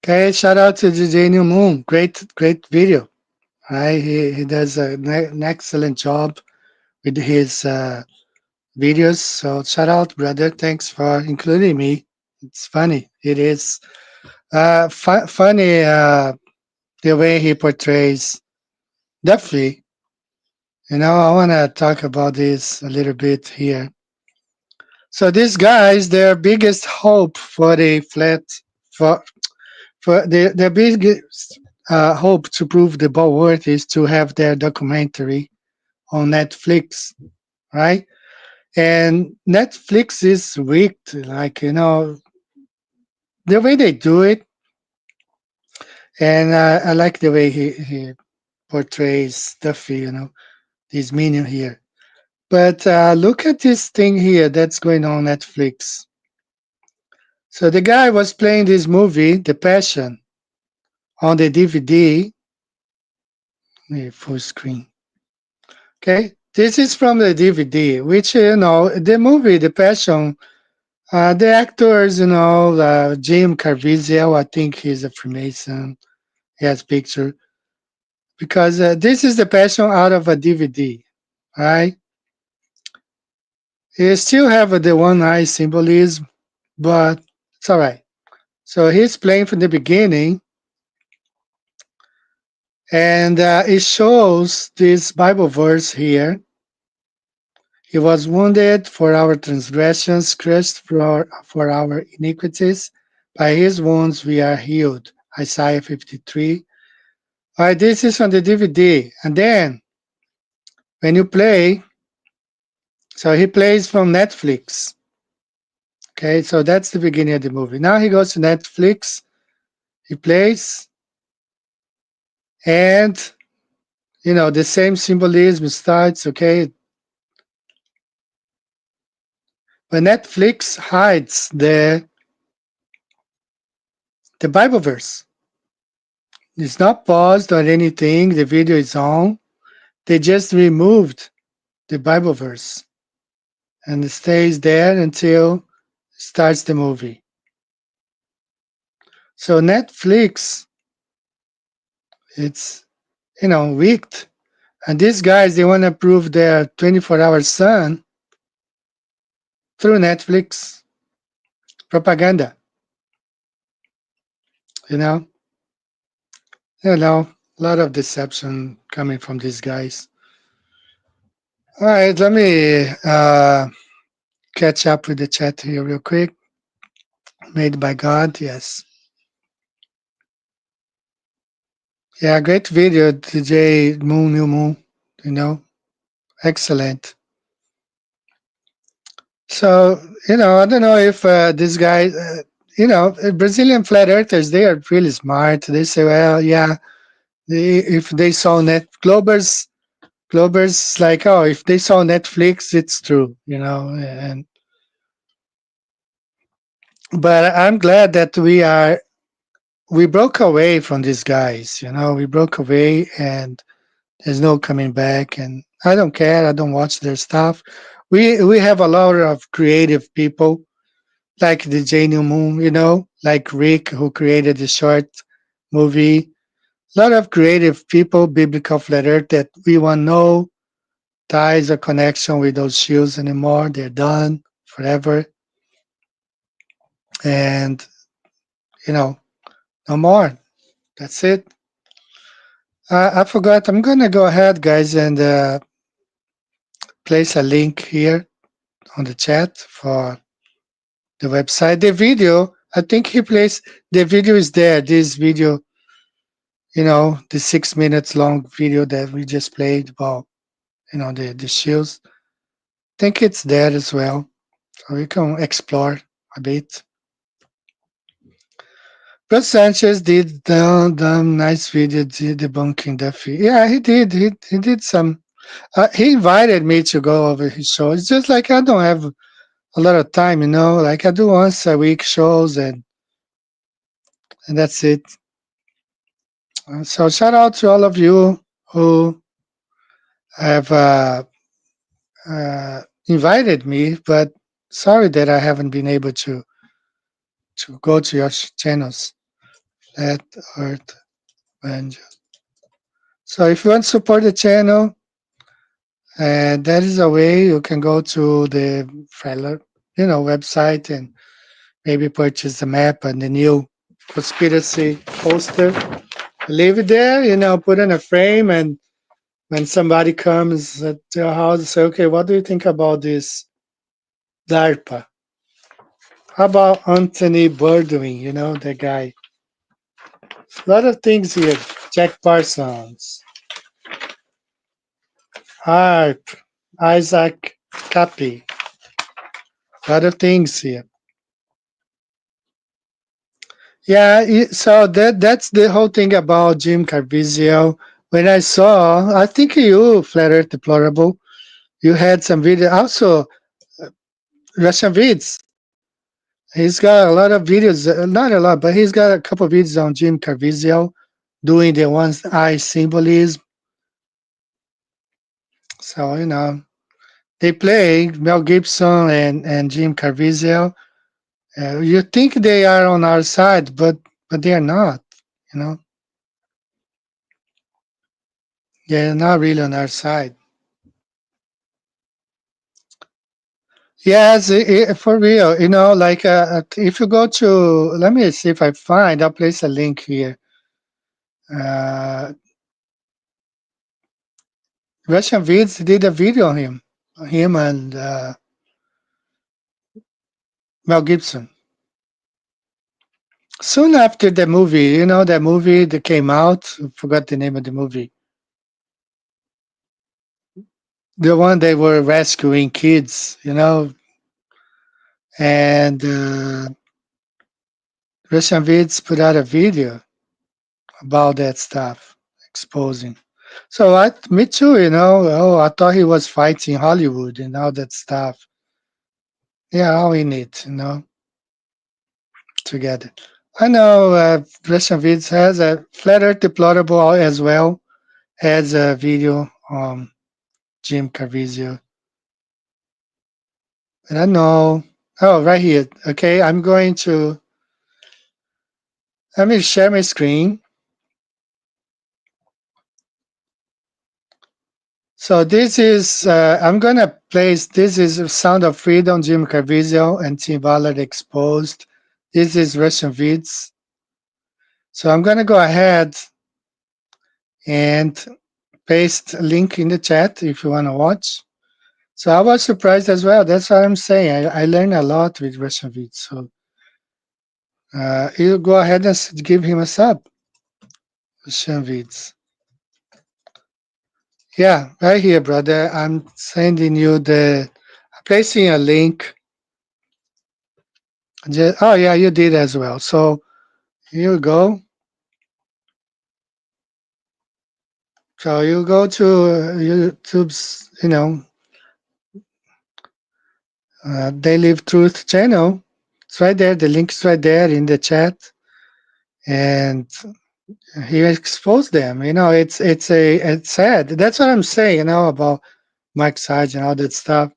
Okay, shout out to DJ New Moon. Great video. Right? He does an excellent job with his videos. So shout out, brother. Thanks for including me. It's funny. It is funny the way he portrays Duffy. I want to talk about this a little bit here. So these guys, their biggest hope for the flat, for their biggest hope to prove the ball worth is to have their documentary on Netflix, right? And Netflix is rigged, like the way they do it, and I like the way he portrays Duffy, this minion here. But look at this thing here that's going on Netflix. So the guy was playing this movie, The Passion, on the DVD. Full screen. Okay, this is from the DVD, which the movie, The Passion. The actors, Jim Caviezel, I think he's a Freemason. He has picture because this is The Passion out of a DVD, right? You still have the one eye symbolism, but it's all right. So he's playing from the beginning, and it shows this Bible verse here. He was wounded for our transgressions, crushed for our iniquities. By his wounds we are healed. Isaiah 53. All right, this is on the DVD. And then when you play, so he plays from Netflix. Okay, so that's the beginning of the movie. Now he goes to Netflix, he plays, and the same symbolism starts, okay? But Netflix hides the Bible verse. It's not paused or anything, the video is on. They just removed the Bible verse. And it stays there until it starts the movie. So Netflix, it's wicked. And these guys, they want to prove their 24-hour sun through Netflix propaganda. A lot of deception coming from these guys. All right, let me catch up with the chat here real quick. Made by God, yes. Yeah, great video, DJ New Moon, excellent. So, I don't know if this guy, Brazilian flat earthers, they are really smart. They say, well, yeah, if they saw Globers like, oh, if they saw Netflix, it's true, but I'm glad that we broke away from these guys, we broke away and there's no coming back, and I don't care. I don't watch their stuff. We have a lot of creative people like the J New Moon, like Rick who created the short movie. A lot of creative people, biblical flat earth, that we want no ties or connection with those shields anymore. They're done forever. And no more. That's it. I forgot. I'm gonna go ahead, guys, and place a link here on the chat for the website. The video, I think he placed the video is there. This video the 6 minutes long video that we just played about, the shoes. I think it's there as well. So we can explore a bit. But Sanchez did the nice video debunking the fee. Yeah, he did. He did some. He invited me to go over his show. It's just like I don't have a lot of time, Like I do once a week shows, and that's it. So shout out to all of you who have invited me, but sorry that I haven't been able to go to your channels. Flat Earth Banjo. So if you want to support the channel, that is a way you can go to the Feller, website and maybe purchase the map and the new conspiracy poster. Leave it there, put in a frame, and when somebody comes at your house, say, okay, what do you think about this DARPA? How about Anthony Bourdain, the guy? A lot of things here. Jack Parsons, Harp, Isaac Cappy. A lot of things here. Yeah, so that's the whole thing about Jim Caviezel. When I think you, Flat Earth Deplorable, you had some video. Also, Russian Vids. He's got a lot of videos, not a lot, but he's got a couple of videos on Jim Caviezel doing the one's eye symbolism. So, they play Mel Gibson and Jim Caviezel. You think they are on our side, but they are not, They're not really on our side. Yes, for real. Like if you go to, let me see if I find, I'll place a link here. Russian Vids did a video on him and Mel Gibson. Soon after the movie, that movie that came out, I forgot the name of the movie. The one they were rescuing kids, and Russian Vids put out a video about that stuff, exposing. So me too, Oh, I thought he was fighting Hollywood and all that stuff. Yeah, all in it, together. I know Russian Vids has a Flat Earth Deplorable as well, has a video on Jim Caviezel. And I know, right here. Okay, let me share my screen. So this is, I'm going to place, this is Sound of Freedom, Jim Caviezel and Tim Ballard exposed. This is Russian Vids. So I'm going to go ahead and paste a link in the chat if you want to watch. So I was surprised as well. That's what I'm saying. I learned a lot with Russian Vids. So you go ahead and give him a sub. Russian Vids. Yeah, right here, brother. I'm sending you placing a link. Oh, yeah, you did as well. So here you go. So you go to YouTube's, They Live Truth channel. It's right there. The link is right there in the chat. And he exposed them. It's sad. That's what I'm saying, about Mike Sargent and all that stuff.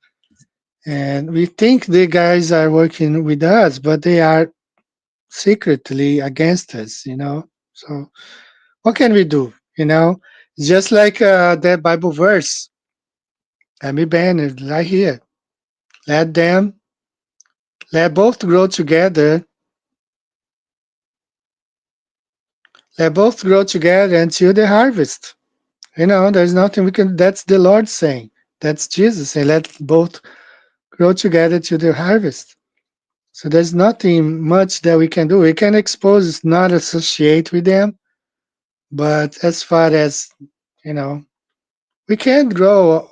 And we think the guys are working with us, but they are secretly against us, So what can we do? Just like that Bible verse. Let me ban it right here. Let both grow together. Let both grow together until the harvest. There's nothing we can, that's the Lord saying. That's Jesus saying, let both grow together to the harvest. So there's nothing much that we can do. We can expose, not associate with them, But as far as, you know, we can't grow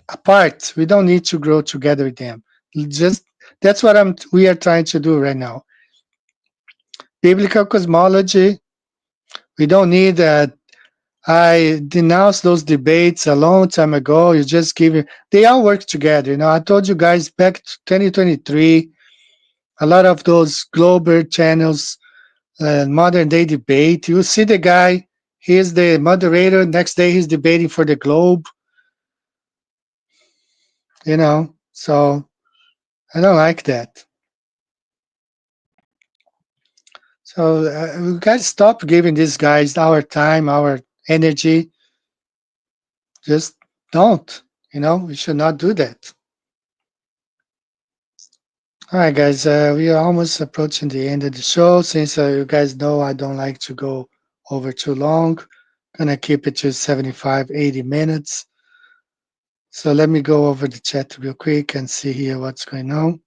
apart. We don't need to grow together with them. Just that's what we are trying to do right now. Biblical cosmology. We don't need I denounced those debates a long time ago. You just give it. They all work together. You know, I told you guys back to 2023. A lot of those global channels, modern day debate. You see the guy. He's the moderator. Next day, he's debating for the Globe. You know, so I don't like that. So we got to stop giving these guys our time, our energy. Just don't. You know, we should not do that. All right, guys, we are almost approaching the end of the show. Since you guys know I don't like to go over too long, gonna keep it to 75, 80 minutes. So let me go over the chat real quick and see here what's going on.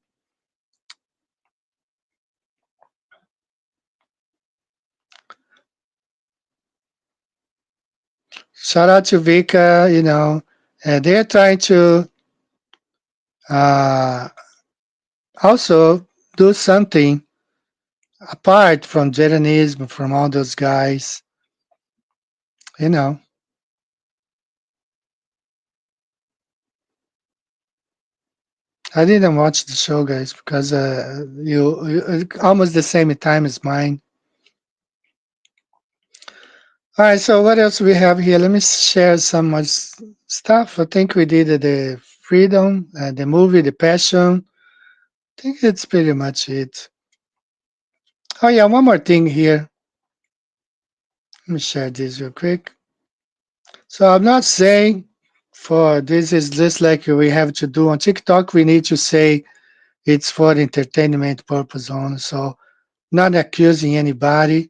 Shout out to Vika, you know, they're trying to also do something apart from Jeranism, from all those guys, you know. I didn't watch the show, guys, because you almost the same time as mine. All right, so what else we have here? Let me share some more stuff. I think we did the Freedom, the movie, The Passion. I think it's pretty much it. Oh yeah, one more thing here. Let me share this real quick. So I'm not saying for this is just like we have to do on TikTok. We need to say it's for entertainment purpose only. So not accusing anybody.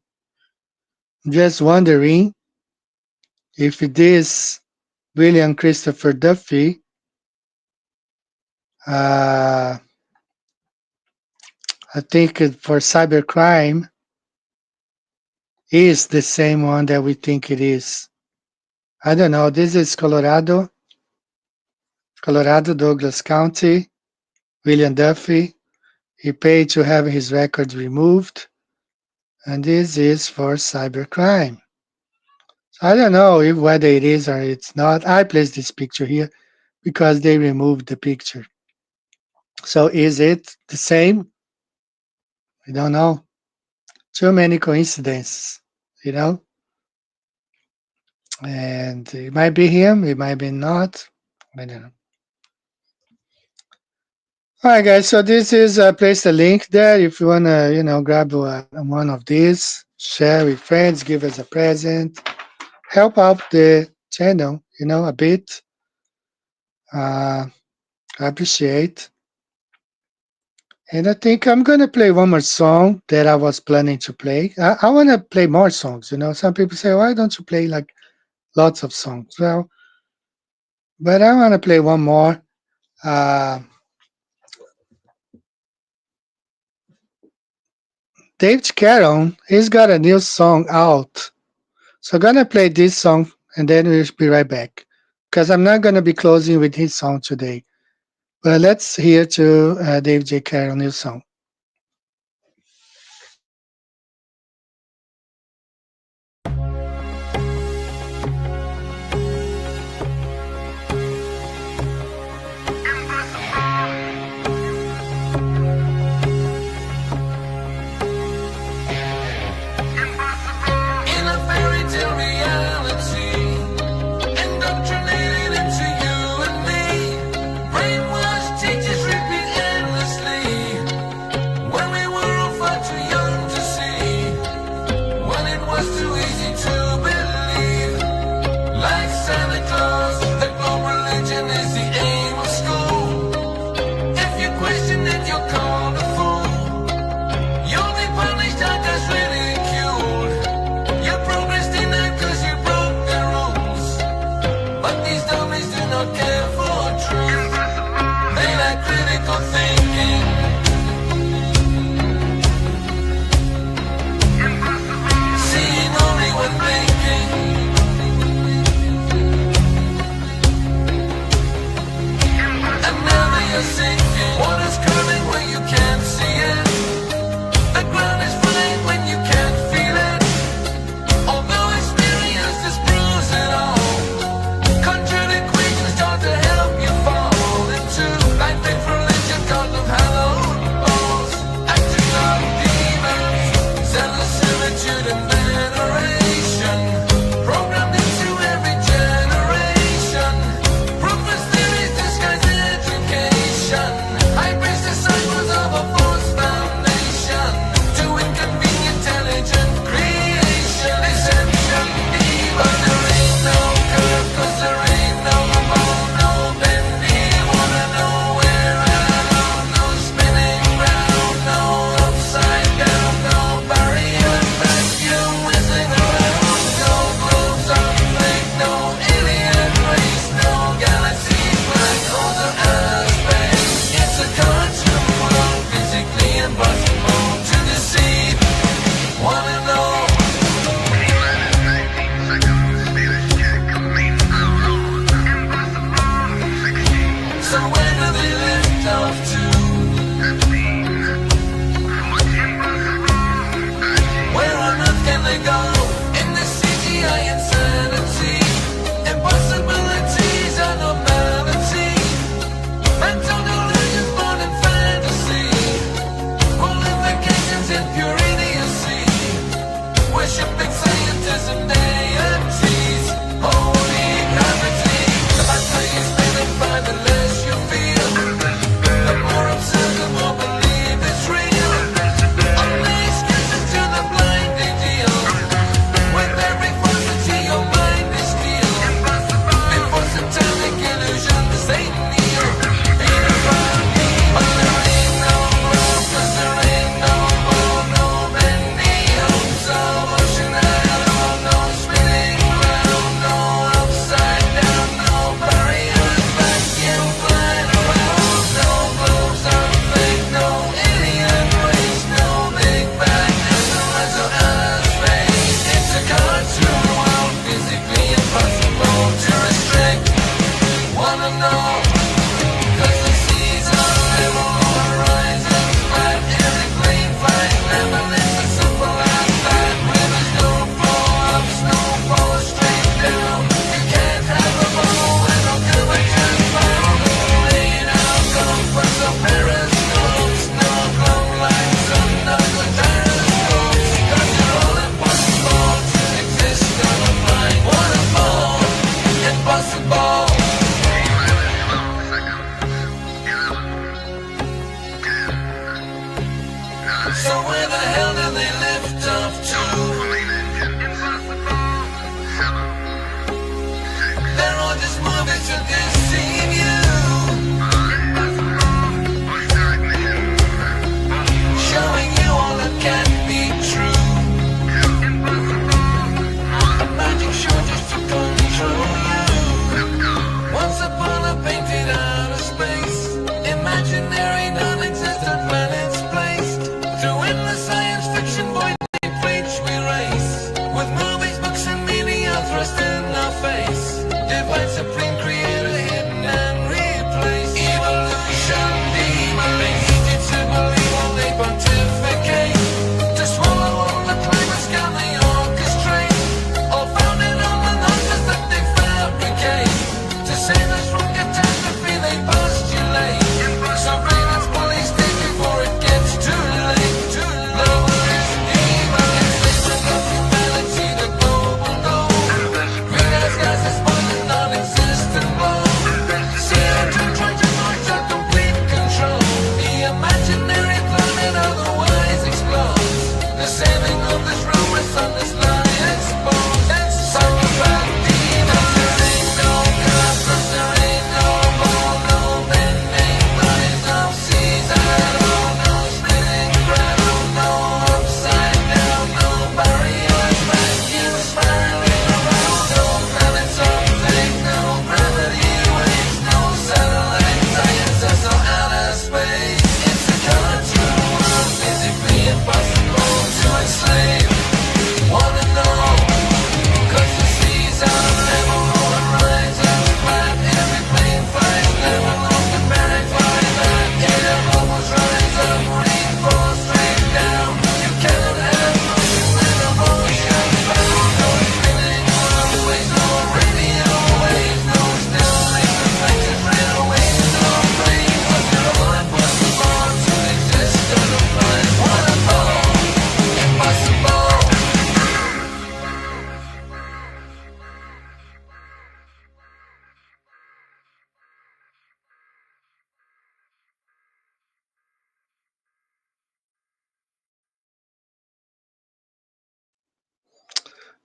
Just wondering if this William Christopher Duffy I think for cybercrime is the same one that we think it is. I don't know. This is Colorado, Douglas County, William Duffy. He paid to have his records removed, and this is for cybercrime. So I don't know if whether it is or it's not. I placed this picture here because they removed the picture. So is it the same? We don't know. Too many coincidences, you know? And it might be him, it might be not. I don't know. All right, guys. So this is place the link there if you wanna, you know, grab one of these, share with friends, give us a present, help out the channel, you know, a bit. I appreciate. And I think I'm gonna play one more song that I was planning to play. I want to play more songs. You know, some people say, why don't you play like lots of songs? Well, but I want to play one more. David Caron, he's got a new song out. So I'm gonna play this song and then we'll be right back. Because I'm not gonna be closing with his song today. But let's hear to Dave J. Caron new song. in our face. Divine supreme creator, hidden and replaced. Evolution demon, they need you to believe while they pontificate. To swallow all the claimants, can they orchestrate? All founded on the nonsense that they fabricate. To save us from catastrophe, they postulate. Surveillance police state before it gets too late. Globalist demon, extinction of humanity, the global goal. Greenhouse gases spoiling non-existent world. CO2 trying to march out complete control. The imaginary planet otherwise explodes. The saving of this realm rests on this lie exposed. Psychopath demons, there ain't no cosmos, there ain't no ball, no bending bodies, no seas at all, no spinning gravel, no upside down, no barriers, vacuum spiraling around, no planets orbiting, no gravity waves, no satellites, ISS or outer space. It's a control world, physically impossible to enslave. Wanna know? 'Cause the seas are level, water rise up flat, every plane flies level on the barren fly that air bubbles rise up, rainfall straight down. You cannot have motion when a motion found. No spinning runways, no radio waves, no stilling reflected railways, no plane. Was it all impossible to exist on a planet? What a ball! Impossible!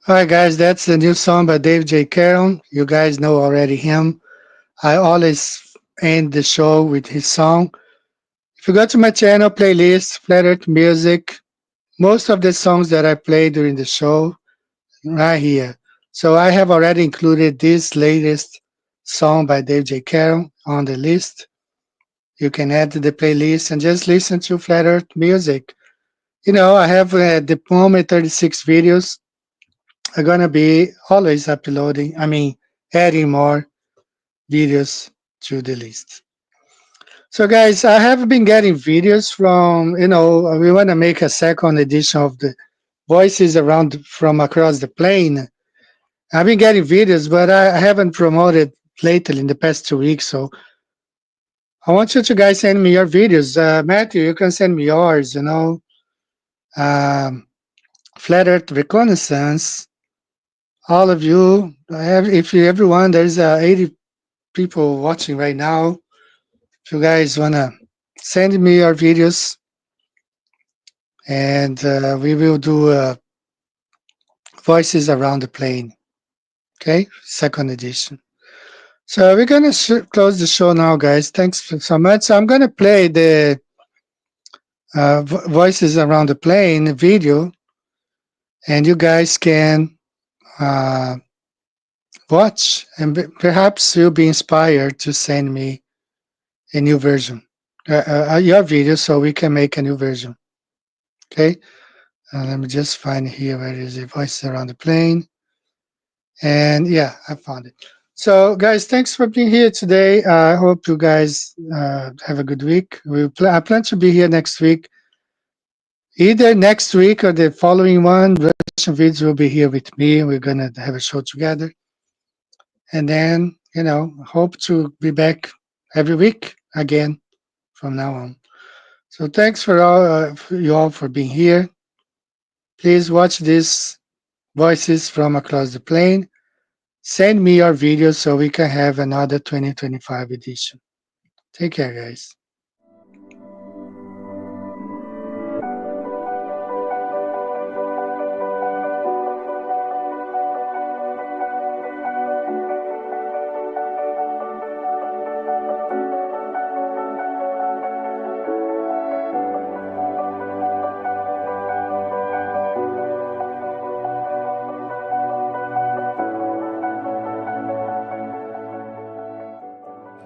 All right, guys, that's the new song by Dave J. Carroll. You guys know already him. I always end the show with his song. If you go to my channel playlist, Flat Earth Music, most of the songs that I play during the show, right here. So I have already included this latest song by Dave J. Carroll on the list. You can add to the playlist and just listen to Flat Earth Music. You know, I have at the moment 36 videos. I'm gonna be always adding more videos to the list. So guys, I have been getting videos from, we want to make a second edition of the Voices Around from Across the Plane. I've been getting videos, but I haven't promoted lately in the past 2 weeks. So I want you to guys send me your videos. Matthew, you can send me yours, Flat Earth Reconnaissance. All of you, everyone, there's 80 people watching right now. If you guys want to send me your videos, and we will do Voices Around the Plane, okay? Second edition. So we're going to close the show now, guys. Thanks so much. So I'm going to play the Voices Around the Plane video, and you guys can watch, and perhaps you'll be inspired to send me a new version, your video, so we can make a new version. Okay, let me just find here where is the Voices Around the Plane, and yeah, I found it. So guys, thanks for being here today. I hope you guys have a good week. I plan to be here next week, either next week or the following one. Russian Vids will be here with me. We're gonna have a show together, and then hope to be back every week again from now on. So thanks for you all for being here. Please watch these Voices from Across the Plane. Send me your videos so we can have another 2025 edition. Take care, guys.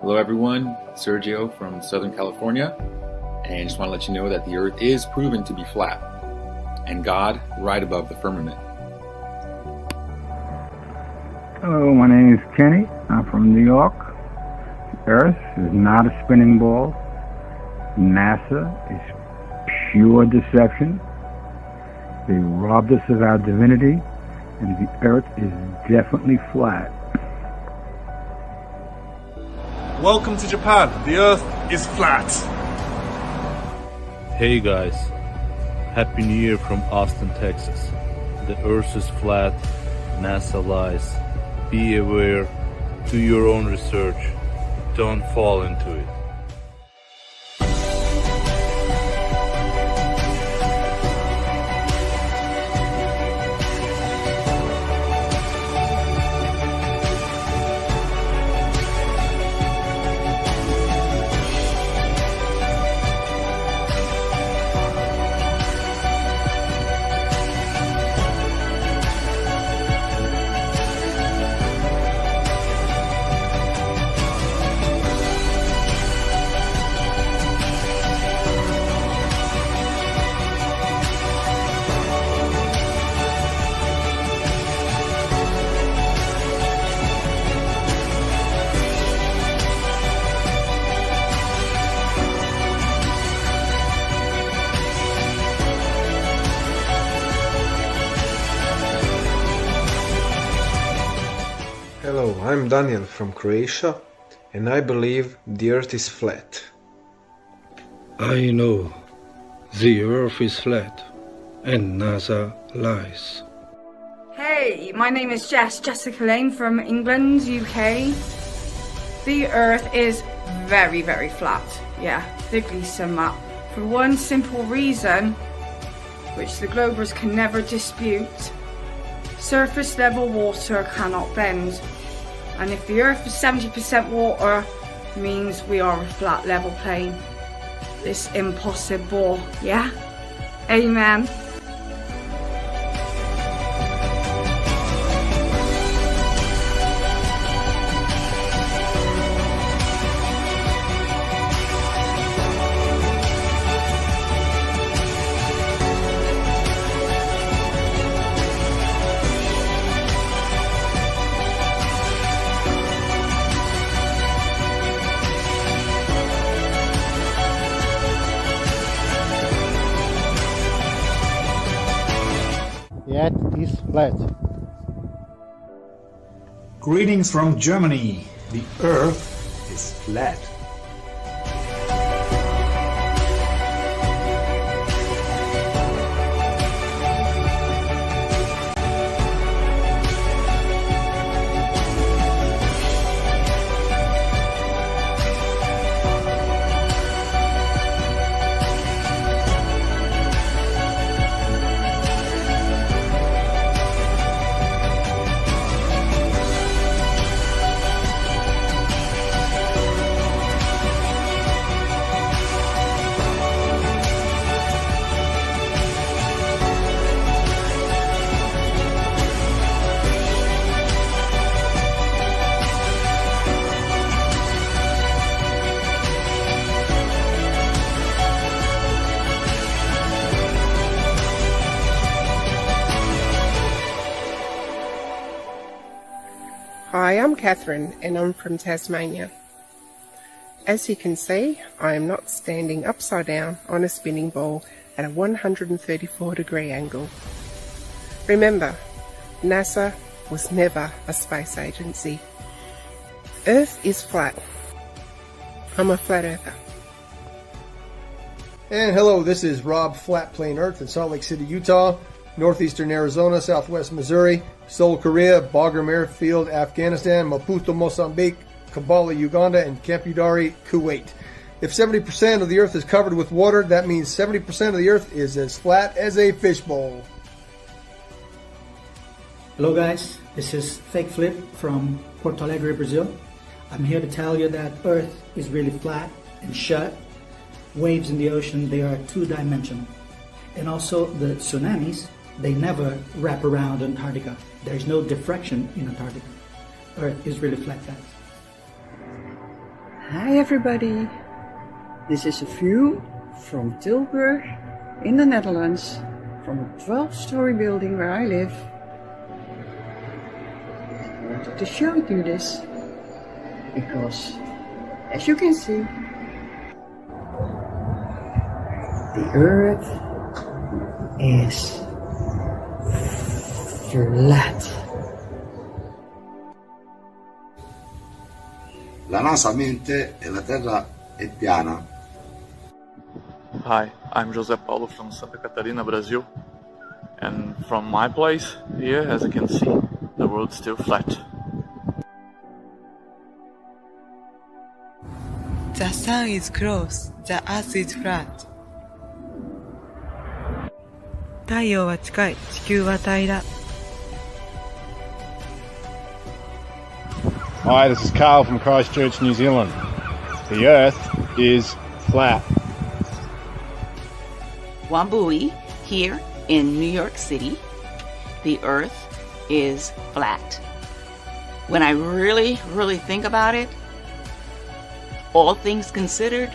Hello everyone, Sergio from Southern California, and I just want to let you know that the Earth is proven to be flat, and God right above the firmament. Hello, my name is Kenny. I'm from New York. The Earth is not a spinning ball. NASA is pure deception. They robbed us of our divinity, and the Earth is definitely flat. Welcome to Japan. The Earth is flat. Hey guys, Happy New Year from Austin, Texas. The Earth is flat, NASA lies. Be aware, do your own research, don't fall into it. Hello, I'm Daniel from Croatia, and I believe the Earth is flat. I know the Earth is flat, and NASA lies. Hey, my name is Jessica Lane from England, UK. The Earth is very, very flat. Yeah, bigly sum up. For one simple reason, which the Globers can never dispute. Surface level water cannot bend. And if the Earth is 70% water, means we are a flat level plane. It's impossible, yeah? Amen. Yet it is flat. Greetings from Germany. The Earth is flat. Hi, I'm Catherine and I'm from Tasmania. As you can see, I am not standing upside down on a spinning ball at a 134-degree angle. Remember, NASA was never a space agency. Earth is flat. I'm a flat earther. And hello, this is Rob Flat Plane Earth in Salt Lake City, Utah, northeastern Arizona, southwest Missouri, Seoul, Korea, Bagram Airfield, Afghanistan, Maputo, Mozambique, Kampala, Uganda, and Campudari, Kuwait. If 70% of the Earth is covered with water, that means 70% of the Earth is as flat as a fishbowl. Hello guys, this is Fake Flip from Porto Alegre, Brazil. I'm here to tell you that Earth is really flat and shut. Waves in the ocean, they are two-dimensional. And also the tsunamis, they never wrap around Antarctica. There's no diffraction in Antarctica. Earth is really flat, guys. Hi everybody, this is a view from Tilburg in the Netherlands, from a 12-story building where I live. wanted to show you this because, as you can see, the Earth is flat. La NASA mente e la Terra è piana. Hi, I'm José Paulo from Santa Catarina, Brazil. And from my place here, as you can see, the world's still flat. The sun is close, the earth is flat. 太陽は近い、地球は平ら。 Hi, this is Carl from Christchurch, New Zealand. The Earth is flat. Wambui, here in New York City, the Earth is flat. When I really think about it, all things considered,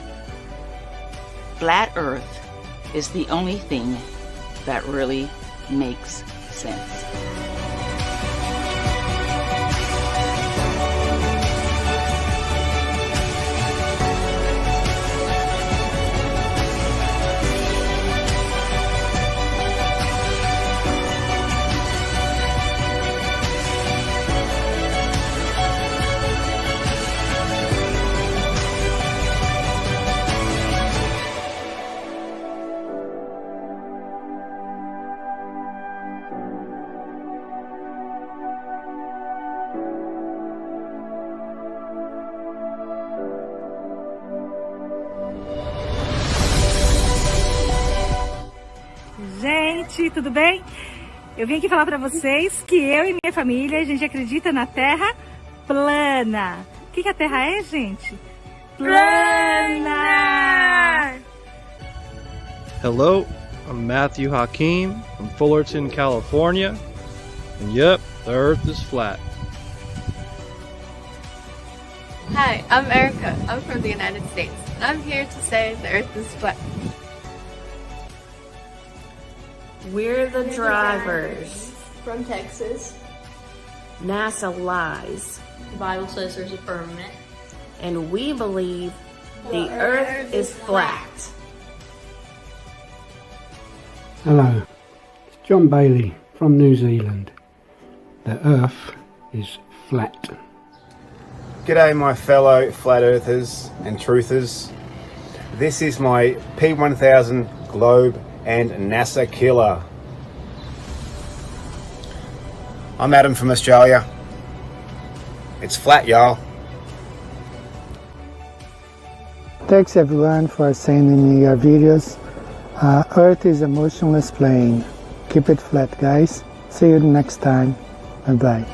flat Earth is the only thing that really makes sense. Gente, tudo bem? Eu vim aqui falar pra vocês que eu e minha família, a gente acredita na Terra plana. O que a Terra é, gente? Plana! Hello, I'm Matthew Hakeem from Fullerton, California. And yep, the Earth is flat. Hi, I'm Erica. I'm from the United States. And I'm here to say the Earth is flat. We're the drivers. From Texas. NASA lies. The Bible says there's a firmament. And we believe the Earth is flat. Hello, it's John Bailey from New Zealand. The Earth is flat. G'day my fellow flat earthers and truthers. This is my P1000 Globe and NASA killer. I'm Adam from Australia. It's flat, y'all. Thanks everyone for sending me your videos. Earth is a motionless plane. Keep it flat, guys. See you next time. Bye-bye.